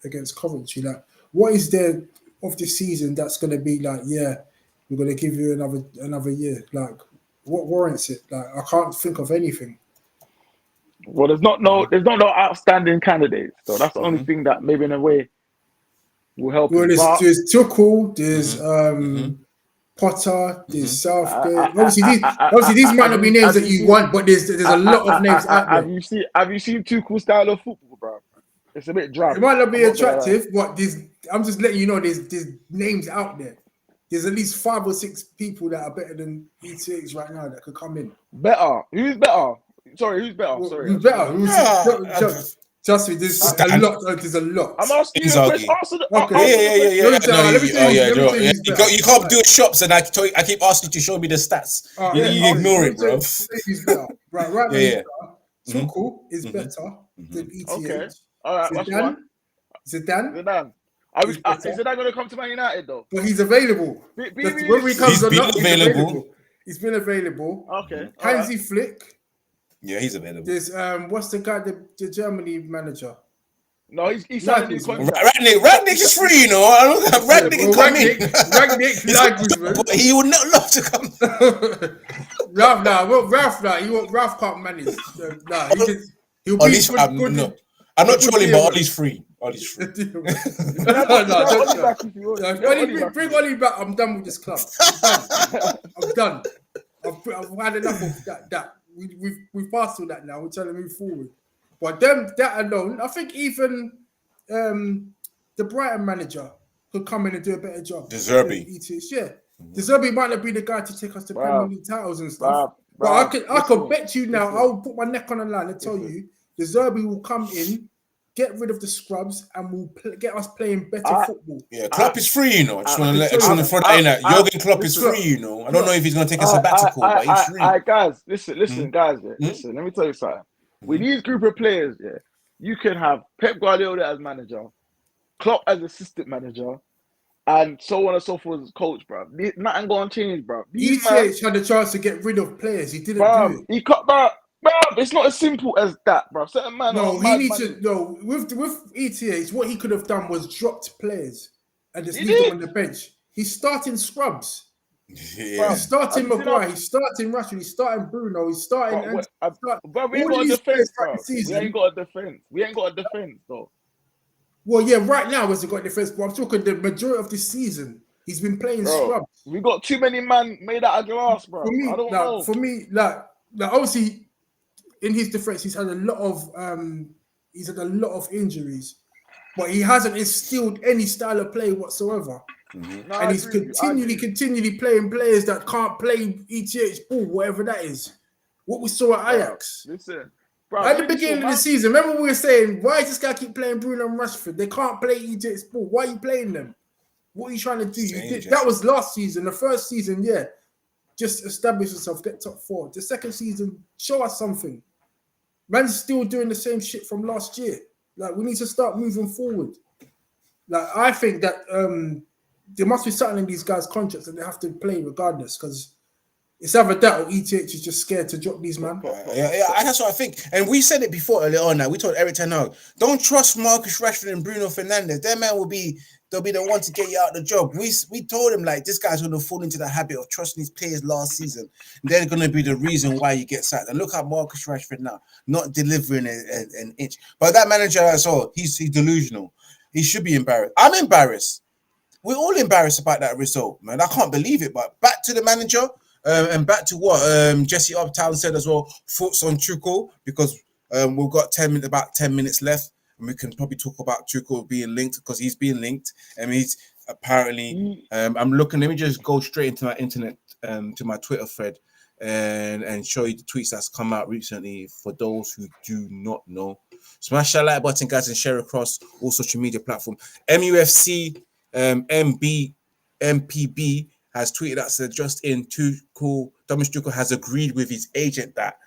against Coventry. Like, what is there of this season that's going to be like, yeah, we're going to give you another year? Like, what warrants it? Like, I can't think of anything. Well, there's not no outstanding candidates, so that's the only thing that maybe in a way will help. Well, there's Tuchel, there's Potter, there's Southgate. Obviously, these might not be names that you want, but there's a lot of names out there. Have you seen Tuchel style of football, bro? It's a bit dry. It might not be attractive, but I'm just letting you know there's names out there. There's at least 5 or 6 people that are better than ETH right now that could come in. Better? Who's better? Sorry, who's better? Sorry. Who's better? Trust me, there's a lot. There's a lot. I'm asking you a question. Okay. Yeah. You can't do it shops, and I keep asking you to show me the stats. You ignore it, bro. He's better. Right. Yeah. Tuchel is better than ETH. Okay. All right. What's one? Zidane. Is Zidane going to come to Man United though? But he's available. Whether he comes or not, he's available. He's been available. Okay. Hansi Flick. Yeah, he's available. There's what's the guy, the Germany manager? No, he's signed a new contract. Rangnick is free, you know. I don't have Rangnick can come in. Rangnick, but he would not love to come. Ralph can't manage. He'll be good. I'm not trolling, but Ollie's free. Bring Ollie back. I'm done with this club. I'm done. I've had enough of that. We've passed all that now. We're trying to move forward. But that alone, I think even the Brighton manager could come in and do a better job. De Zerbi. Yeah. De Zerbi might not be the guy to take us to Premier League titles and stuff. But I could bet you now, I'll put my neck on the line and tell you, De Zerbi will come in, get rid of the scrubs, and will get us playing better football. Yeah, Klopp is free, you know. I just want to throw that in there. Jurgen Klopp is free, you know. I don't know if he's going to take a sabbatical, but he's free. Guys, listen, guys. Listen, let me tell you something. With these group of players, you can have Pep Guardiola as manager, Klopp as assistant manager, and so on and so forth as coach, bro. Nothing going to change, bro. ETH had the chance to get rid of players. He didn't do it. He cut that. Bro, it's not as simple as that, bro. Certain man. With ETH, what he could have done was dropped players and just leave them on the bench. He's starting scrubs. Yeah. He's starting Maguire. He's starting Rashford. He's starting Bruno. He's starting. But we ain't got a defense, bro. We ain't got a defense, though. Well, yeah, right now has got defense, but I'm talking the majority of this season. He's been playing Bro, scrub. we got too many man made out of glass, bro. I don't know. For me, obviously in his defense, he's had a lot of injuries, but he hasn't instilled any style of play whatsoever. No, And he's continually playing players that can't play ETH ball, whatever that is. What we saw at Ajax. Listen, bro, At the beginning of the season, remember we were saying, why does this guy keep playing Bruno and Rashford? They can't play ETH ball. Why are you playing them? What are you trying to do? That was last season. The first season, yeah, just establish yourself, get top 4. The second season, show us something. Man's still doing the same shit from last year. Like, we need to start moving forward. Like, I think that there must be something in these guys' contracts that they have to play regardless, because it's either that or ETH is just scared to drop these man. Yeah, that's what I think. And we said it before earlier on. Now we told Eric Ten Hag, don't trust Marcus Rashford and Bruno Fernandes. Their man they'll be the one to get you out of the job. We told him, like, this guy's going to fall into the habit of trusting his players last season. They're going to be the reason why you get sacked. And look at Marcus Rashford now, not delivering an inch. But that manager as well, he's delusional. He should be embarrassed. I'm embarrassed. We're all embarrassed about that result, man. I can't believe it. But back to the manager, and back to what Jesse Uptown said as well. Thoughts on Tuchel, because we've got about 10 minutes left. And we can probably talk about Tuchel being linked, because he's being linked. And he's apparently, I'm looking, let me just go straight into my internet, to my Twitter thread and show you the tweets that's come out recently for those who do not know. Smash that like button, guys, and share across all social media platforms. MUFC, MPB has tweeted that said just in Thomas Tuchel has agreed with his agent that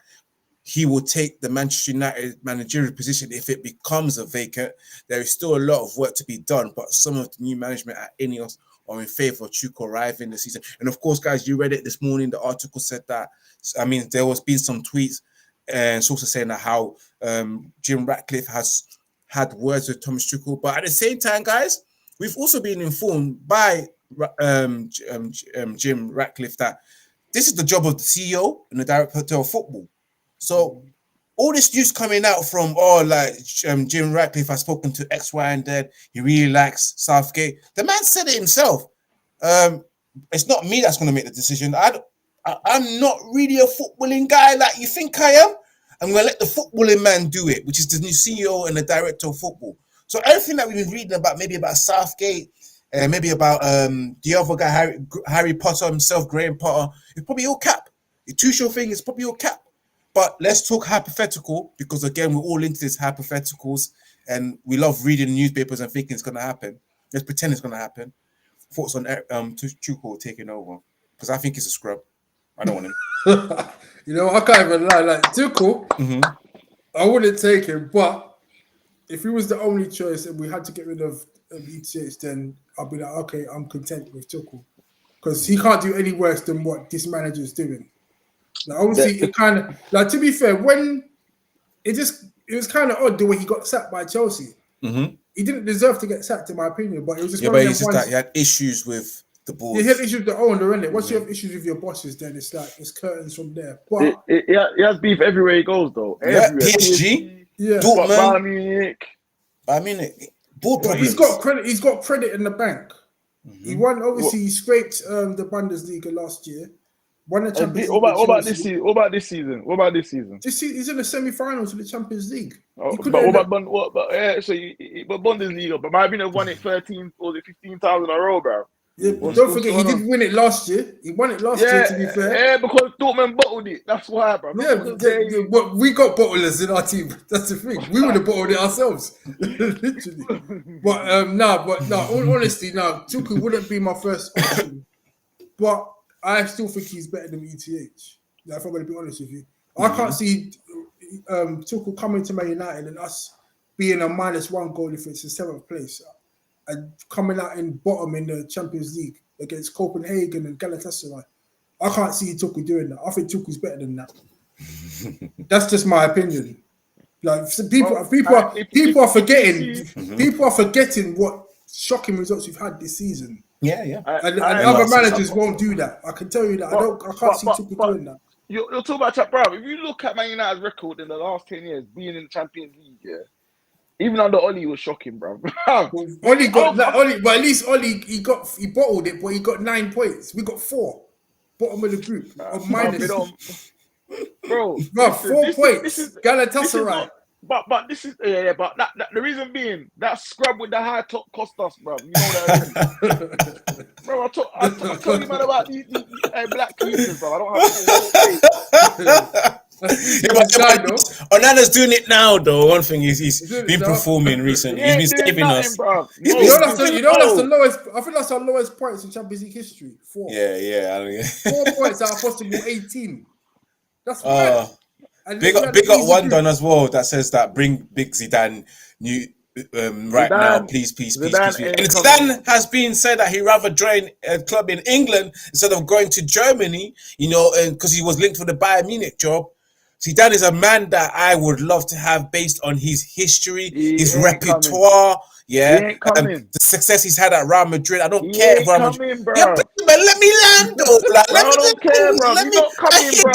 he will take the Manchester United managerial position if it becomes a vacant. There is still a lot of work to be done, but some of the new management at Ineos are in favour of Tuchel arriving this season. And of course, guys, you read it this morning. The article said that. I mean, there was been some tweets and sources saying that how Jim Ratcliffe has had words with Thomas Tuchel. But at the same time, guys, we've also been informed by Jim Ratcliffe that this is the job of the CEO and the director of football. So all this news coming out from Jim Ratcliffe has spoken to X, Y, and Z. He really likes Southgate. The man said it himself. It's not me that's going to make the decision. I'm not really a footballing guy like you think I am. I'm going to let the footballing man do it, which is the new CEO and the director of football. So everything that we've been reading about, maybe about Southgate, and maybe about the other guy, Harry Potter himself, Graham Potter, it's probably all cap. The Tuchel thing is probably all cap. But let's talk hypothetical, because again, we're all into these hypotheticals and we love reading newspapers and thinking it's going to happen. Let's pretend it's going to happen. Thoughts on Tuchel taking over? Because I think he's a scrub. I don't want him. You know, I can't even lie. Like Tuchel, I wouldn't take him. But if he was the only choice and we had to get rid of ETH, then I'll be like, okay, I'm content with Tuchel. Because he can't do any worse than what this manager is doing. Like, obviously, it kind of, like, to be fair, when it was kind of odd the way he got sacked by Chelsea. He didn't deserve to get sacked, in my opinion, but it was just one of them ones. He had issues with the board. He had issues with the owner, innit? Once you have issues with your bosses, then it's like it's curtains from there. But he has beef everywhere he goes, though. Yeah, PSG, Dortmund, Bayern Munich. Board problems. He's got credit in the bank. He won. Obviously, he scraped the Bundesliga last year. Won the Champions League. What about this season? What about this season? He's in the semi-finals of the Champions League. But Bundesliga, but my opinion won it 13 or 15 times in a row, bro. Yeah, don't forget, he did win it last year. He won it last year, to be fair. Yeah, because Dortmund bottled it. That's why, bro. But we got bottlers in our team. That's the thing. We would have bottled it ourselves. Literally. But honestly, Tuchel wouldn't be my first option. But I still think he's better than ETH. Like, if I'm going to be honest with you. I can't see Tuchel coming to Man United and us being a -1 goal if it's in 7th place. And coming out in bottom in the Champions League against Copenhagen and Galatasaray. I can't see Tuchel doing that. I think Tuchel's better than that. That's just my opinion. Like, people are forgetting. People are forgetting what shocking results we've had this season. Yeah. And other managers won't do that. I can tell you that. I can't see Tuchel doing that. You're talking about bro. If you look at Man United's record in the last 10 years, being in the Champions League, Even under Oli was shocking, bro. Oli got Oli, but at least Oli he bottled it, but he got 9 points. We got 4. Bottom of the group of minus. Bro, Bro, listen, 4 points. Galatasaray. But this is but that the reason being that scrub with the high top cost us, bro. You know that, bro. I told you man about these black keepers, bro. I don't have Onana's doing it now, though. One thing is he's been performing recently. He's been saving us. Bro. You know that's the lowest. I think that's our lowest points in Champions League history. 4. Yeah. 4 points out of possible 18. That's mad. Big up one done as well that says that bring big Zidane right now, please. And Zidane has been said that he'd rather join a club in England instead of going to Germany, you know, because he was linked with the Bayern Munich job. Zidane is a man that I would love to have based on his history, his repertoire. The success he's had at Real Madrid. I don't care if Real Madrid. But let me land, though. Like, I don't care, bro. He's not coming, bro.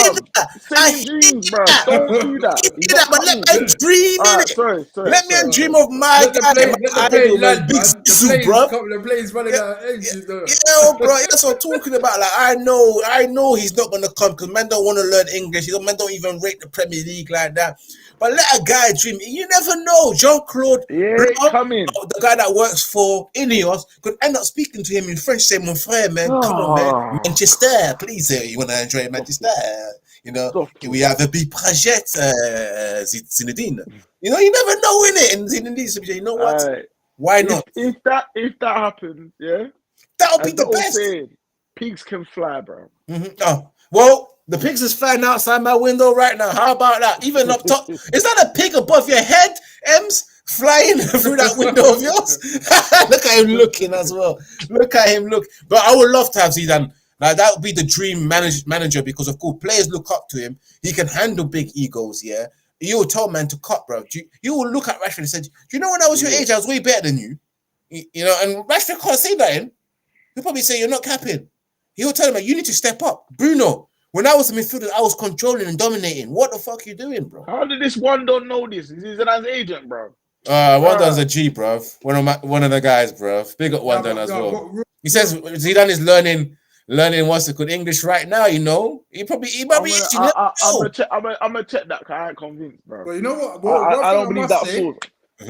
Singing dreams, bro. Don't do that. But let me dream in it. Let me dream of my guy. Big Zizou, bro. The planes running out of engines, though. Yeah, bro. That's what I'm talking about. Like, I know he's not gonna come because man don't want to learn English. Man don't even rate the Premier League like that. But let a guy dream. You never know. Jean-Claude, the guy that works for Ineos, could end up speaking to him in French, saying, "Mon frère, man, come on, man. Manchester, please. You want to enjoy Manchester? You know, we have a big project, Zinedine. You know, you never know, innit? And Zinedine, you know what? Why not? If that happens, that'll be the best. Saying, pigs can fly, bro. Oh, well. The pigs is flying outside my window right now. How about that? Even up top. Is that a pig above your head, Ems? Flying through that window of yours? Look at him looking as well. Look at him look. But I would love to have Zidane. Like, that would be the dream manager because, of course, players look up to him. He can handle big egos, yeah? You will tell man to cut, bro. You will look at Rashford and say, do you know when I was your age, I was way better than you? You know, and Rashford can't say that, in. He'll probably say, you're not capping. He'll tell him, you need to step up. Bruno. When I was a midfielder, I was controlling and dominating. What the fuck are you doing, bro? How did this one don't know this? He's Zidane's agent, bro. One done's a G, bro. One of the guys, bro. Big up one done as well. He says Zidane is learning what's the good English right now. You know, he probably. I'm gonna check that. Cause I ain't convinced, bro. But you know what? I don't believe that source.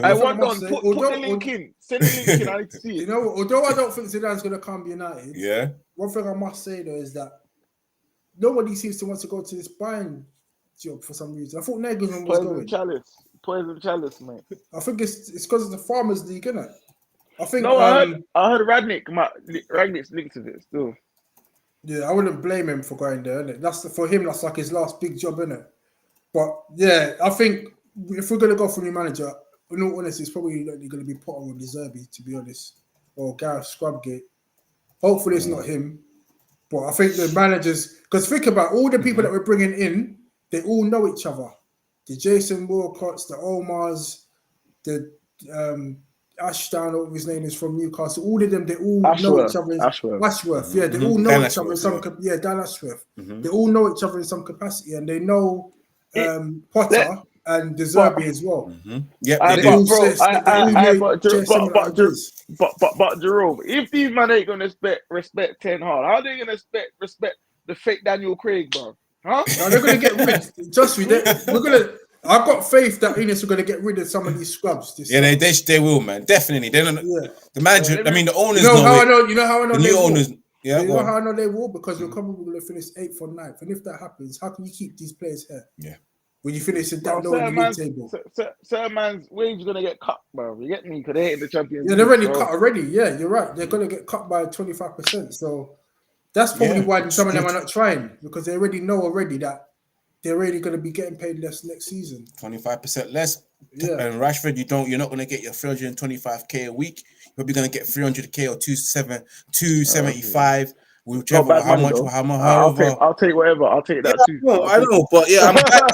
I want on put the link in. Send the link in. I need to see it. You know, although I don't think Zidane's gonna come United. Yeah. One thing I must say though is that nobody seems to want to go to this Bayern job for some reason. I thought Nagelsmann was going. Poison chalice, mate. I think it's because of the Farmers League, isn't it? I think. No, I heard Ragnick's linked to it still. Yeah, I wouldn't blame him for going there. Innit? For him. That's like his last big job, isn't it? But yeah, I think if we're gonna go for a new manager, in all honesty, it's probably going to be Potter or De Zerbi, to be honest, or Gareth Scrubgate. Hopefully, it's not him. But I think the managers, because think about all the people that we're bringing in, they all know each other. The Jason Walcotts, the Omars, the Ashdown, whatever his name is, from Newcastle. All of them, they all know each other. Ashworth, yeah, they all know each other in some. Yeah, Dan Ashworth. They all know each other in some capacity, and they know Potter and De Zerbi as well. Yeah, but Jerome, if these men ain't gonna respect Ten Hag, how are they gonna respect the fake Daniel Craig, bro? Huh? No, they're gonna get rid. Trust me, we're gonna. I've got faith that Enos are gonna get rid of some of these scrubs. They will, man. Definitely. They don't. The manager. I mean, the owners. You know how I know. You know how I know. The new owners. Yeah. You know how I know they will, because we're probably going to finish 8th or 9th, and if that happens, how can you keep these players here? Yeah. When you finish it down low in the league table. Certain man's wage going to get cut, bro. You get me? Because they ain't the Champions League. Yeah, they're already cut already. Yeah, you're right. They're going to get cut by 25%. So that's probably why some of them are not trying, because they already know that they're already going to be getting paid less next season. 25% less. Yeah. And Rashford, you're not going to get your 325k a week. You're probably going to get 300k or 275. Whichever, how much. I'll take whatever. I'll take that too. I know, but yeah, I'm glad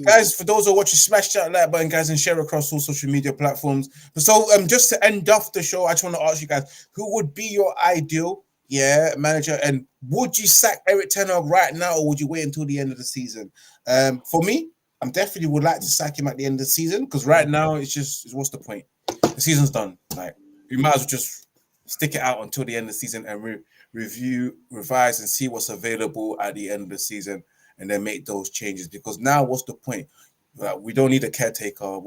guys, for those who are watching, smash that like button, guys, and share across all social media platforms. So, just to end off the show, I just want to ask you guys, who would be your ideal manager, and would you sack Eric Ten Hag right now, or would you wait until the end of the season? For me, I'm definitely would like to sack him at the end of the season because right now it's what's the point? The season's done. Like we might as well just stick it out until the end of the season and review, revise, and see what's available at the end of the season, and then make those changes. Because now, what's the point? We don't need a caretaker.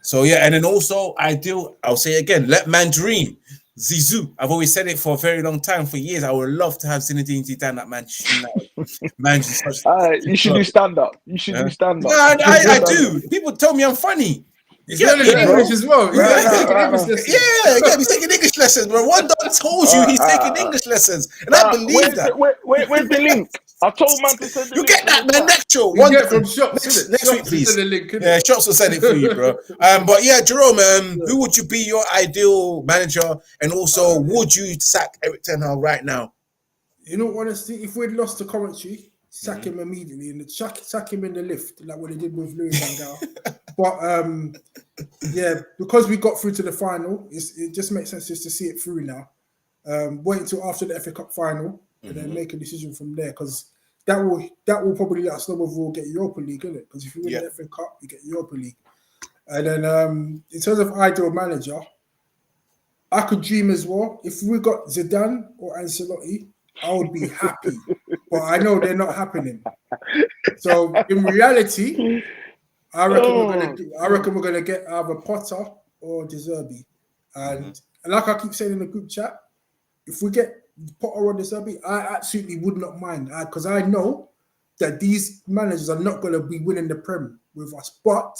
So yeah, and then also I'll say again, let Mandarin, Zizou. I've always said it for a very long time, for years. I would love to have Zinedine Zidane at Manchester United. You should do stand up. You should do stand up. No, I do. People tell me I'm funny. He's learning English as well. He's taking English lessons, bro. One dog told you he's taking English lessons, and I believe that. Where's the link? I told man to send the you link. get that, man. Next show, You get from Shops, next week, please. The link, yeah, Shops will send it for you, bro. But yeah, Jerome, who would you be your ideal manager, and also would you sack Eric Ten Hag right now? You know, honestly, if we'd lost to Coventry, sack him immediately and sack him in the lift, like what they did with Louis van Gaal. But yeah, because we got through to the final, it just makes sense just to see it through now. Wait until after the FA Cup final and then make a decision from there, because that will probably let us know whether we'll get Europa League, isn't it? Because if you win the FA Cup, you get Europa League. And then in terms of ideal manager, I could dream as well. If we got Zidane or Ancelotti, I would be happy. But I know they're not happening. So in reality, I reckon we're gonna get either Potter or De Zerbi. And like I keep saying in the group chat, if we get Potter or De Zerbi, I absolutely would not mind, because I know that these managers are not going to be winning the Prem with us, but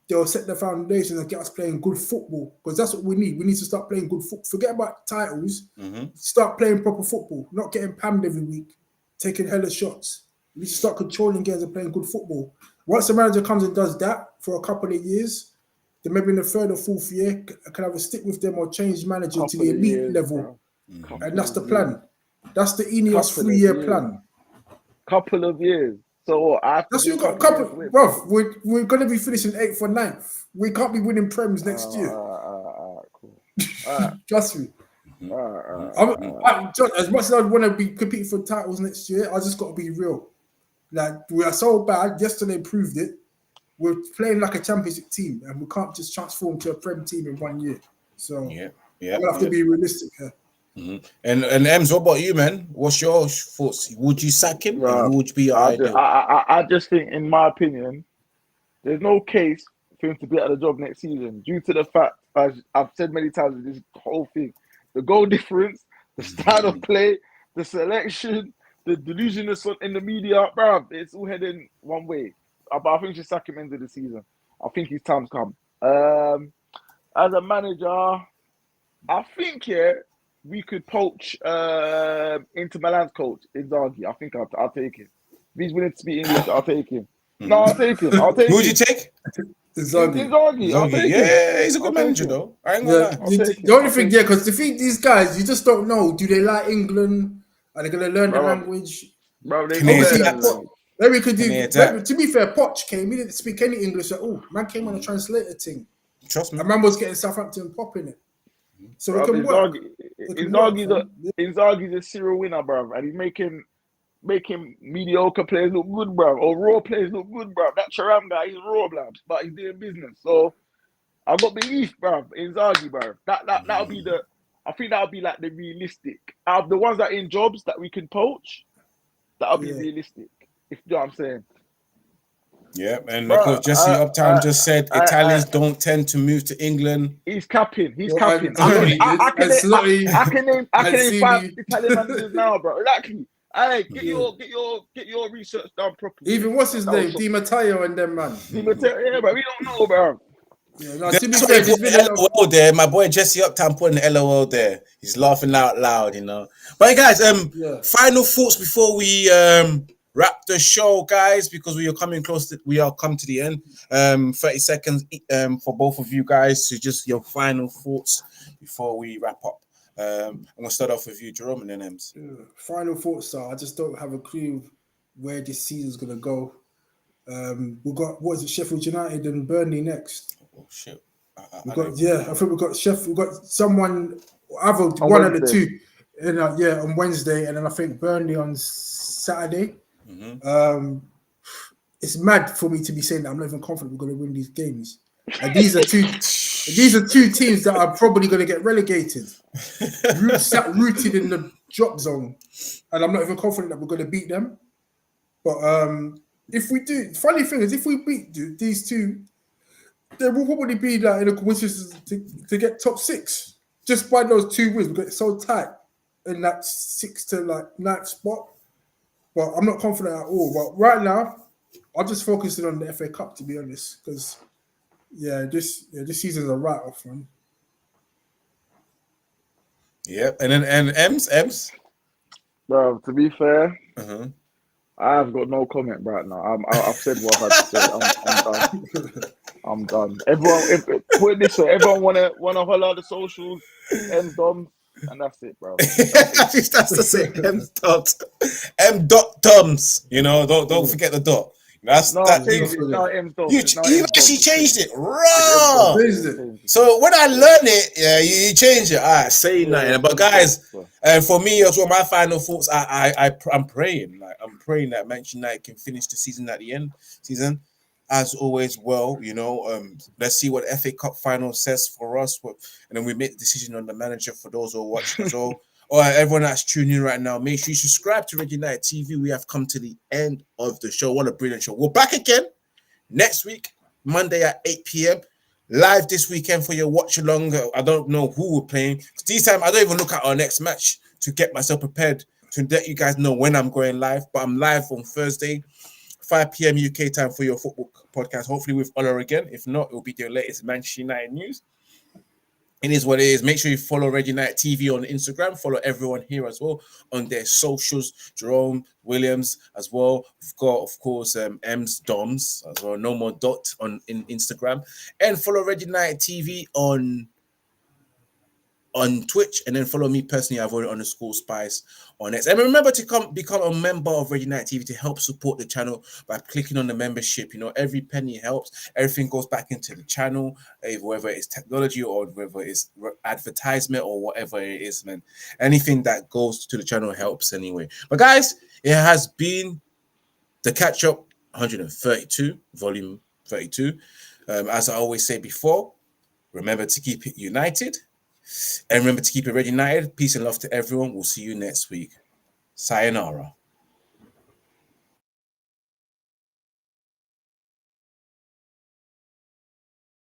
they'll set the foundation and get us playing good football, because that's what we need. We need to start playing good football. Forget about titles. Start playing proper football, not getting pammed every week, taking hella shots. We need to start controlling games and playing good football. Once the manager comes and does that for a couple of years, then maybe in the third or fourth year, I can either stick with them or change manager to the elite level. And that's the plan. That's the Ineos 3-year plan. Couple of years. So that's what you got. Bro, we're going to be finishing 8th or 9th. We can't be winning Prems next year. Cool. Trust me. As much as I want to be competing for titles next year, I just got to be real. Like, we are so bad. Yesterday proved it. We're playing like a championship team, and we can't just transform to a Prem team in 1 year. So we have to be realistic here. And Ems, what about you, man? What's your thoughts? Would you sack him? Or would you be your ideal? I just think, in my opinion, there's no case for him to be at the job next season due to the fact, as I've said many times with this whole thing, the goal difference, the style of play, the selection, the delusiousness in the media, bruv, it's all heading one way. But I think you should sack him end of the season. I think his time's come. As a manager, I think we could poach Inter Milan's coach, Inzaghi. I think I'll take him. If he's willing to speak English, I'll take him. No, I'll take him. Who would you take? Inzaghi. Yeah, he's a good manager though. I ain't gonna lie. The only thing, because these guys, you just don't know. Do they like England? Are they gonna learn the language? Bro, Maybe could do. To be fair, Poch came. He didn't speak any English at all. Man came on a translator thing. Trust me. And man was getting Southampton popping it. So it can work. Inzaghi's a serial winner, bro, and he's making mediocre players look good, bro, or raw players look good, bro. That Charam guy, he's raw, bro, but he's doing business. So I've got belief, bro, in Inzaghi, bro. That'll be I think that'll be like the realistic. Out of the ones that are in jobs that we can poach, that'll be realistic. If you know what I'm saying. Yeah, and Coach Jesse Uptown just said Italians don't tend to move to England. He's capping. I can name 5 Italian managers now, bro. Exactly. Hey, get your research done properly. Even what's his name? Di Matteo and them, man. Di Matteo, but we don't know, bro. Yeah, no, to be fair, there's been LOL there. My boy Jesse Uptown putting the LOL there. He's laughing out loud, you know. But guys, final thoughts before we wrap the show, guys, because we are coming close. We are come to the end. 30 seconds for both of you guys to just your final thoughts before we wrap up. I'm gonna start off with you, Jerome, and then Ems. Final thoughts are: I just don't have a clue where this season's gonna go. We've got Sheffield United and Burnley next. Oh shit! I think we've got Sheffield. We've got someone, either one of the two, on Wednesday, and then I think Burnley on Saturday. it's mad for me to be saying that I'm not even confident we're going to win these games. And these are two teams that are probably going to get relegated, rooted in the drop zone, and I'm not even confident that we're going to beat them. But if we do, funny thing is, if we beat these two, there will probably be like in a coincidence to get top 6 just by those 2 wins. We got so tight in that 6th to like 9th spot. But I'm not confident at all. But right now, I'm just focusing on the FA Cup, to be honest, because this season's a write-off, man. Yep, and Ems. Bro, to be fair, Uh-huh. I've got no comment right now. I've said what I've had to say. I'm done. Everyone, put it this way, everyone wanna holler the socials, M's Dom, and that's it, bro. That's the same. M dot Toms. You know, don't forget the dot. That's No, that. change it. No, M's Dom. You actually changed it, raw. Changed it. So when I learned it, you change it. All right, say nothing. But guys, for me as well, my final thoughts. I'm praying. Like I'm praying that Manchester United can finish the season at the end season. As always, well, you know, let's see what FA Cup final says for us, and then we make the decision on the manager for those who are watching as well. All right, everyone that's tuning in right now, make sure you subscribe to Red United TV. We have come to the end of the show. What a brilliant show. We're back again next week, Monday at 8 p.m. Live this weekend for your watch along. I don't know who we're playing. This time, I don't even look at our next match to get myself prepared to let you guys know when I'm going live. But I'm live on Thursday, 5 p.m. UK time for your football podcast. Hopefully with Ola again. If not, it will be your latest Manchester United news. It is what it is. Make sure you follow Red United TV on Instagram. Follow everyone here as well on their socials. Jerome Williams as well. We've got, of course, M's Doms as well. No more dot in Instagram. And follow Red United TV on Twitch, and then follow me personally, Ivorian_Spice on X. And remember to become a member of Red United TV to help support the channel by clicking on the membership. You know, every penny helps. Everything goes back into the channel, whether it's technology or whether it's advertisement or whatever it is, man. Anything that goes to the channel helps anyway. But guys, it has been the catch up 132, volume 32. As I always say before, remember to keep it united. And remember to keep it Red United. Peace and love to everyone. We'll see you next week. Sayonara.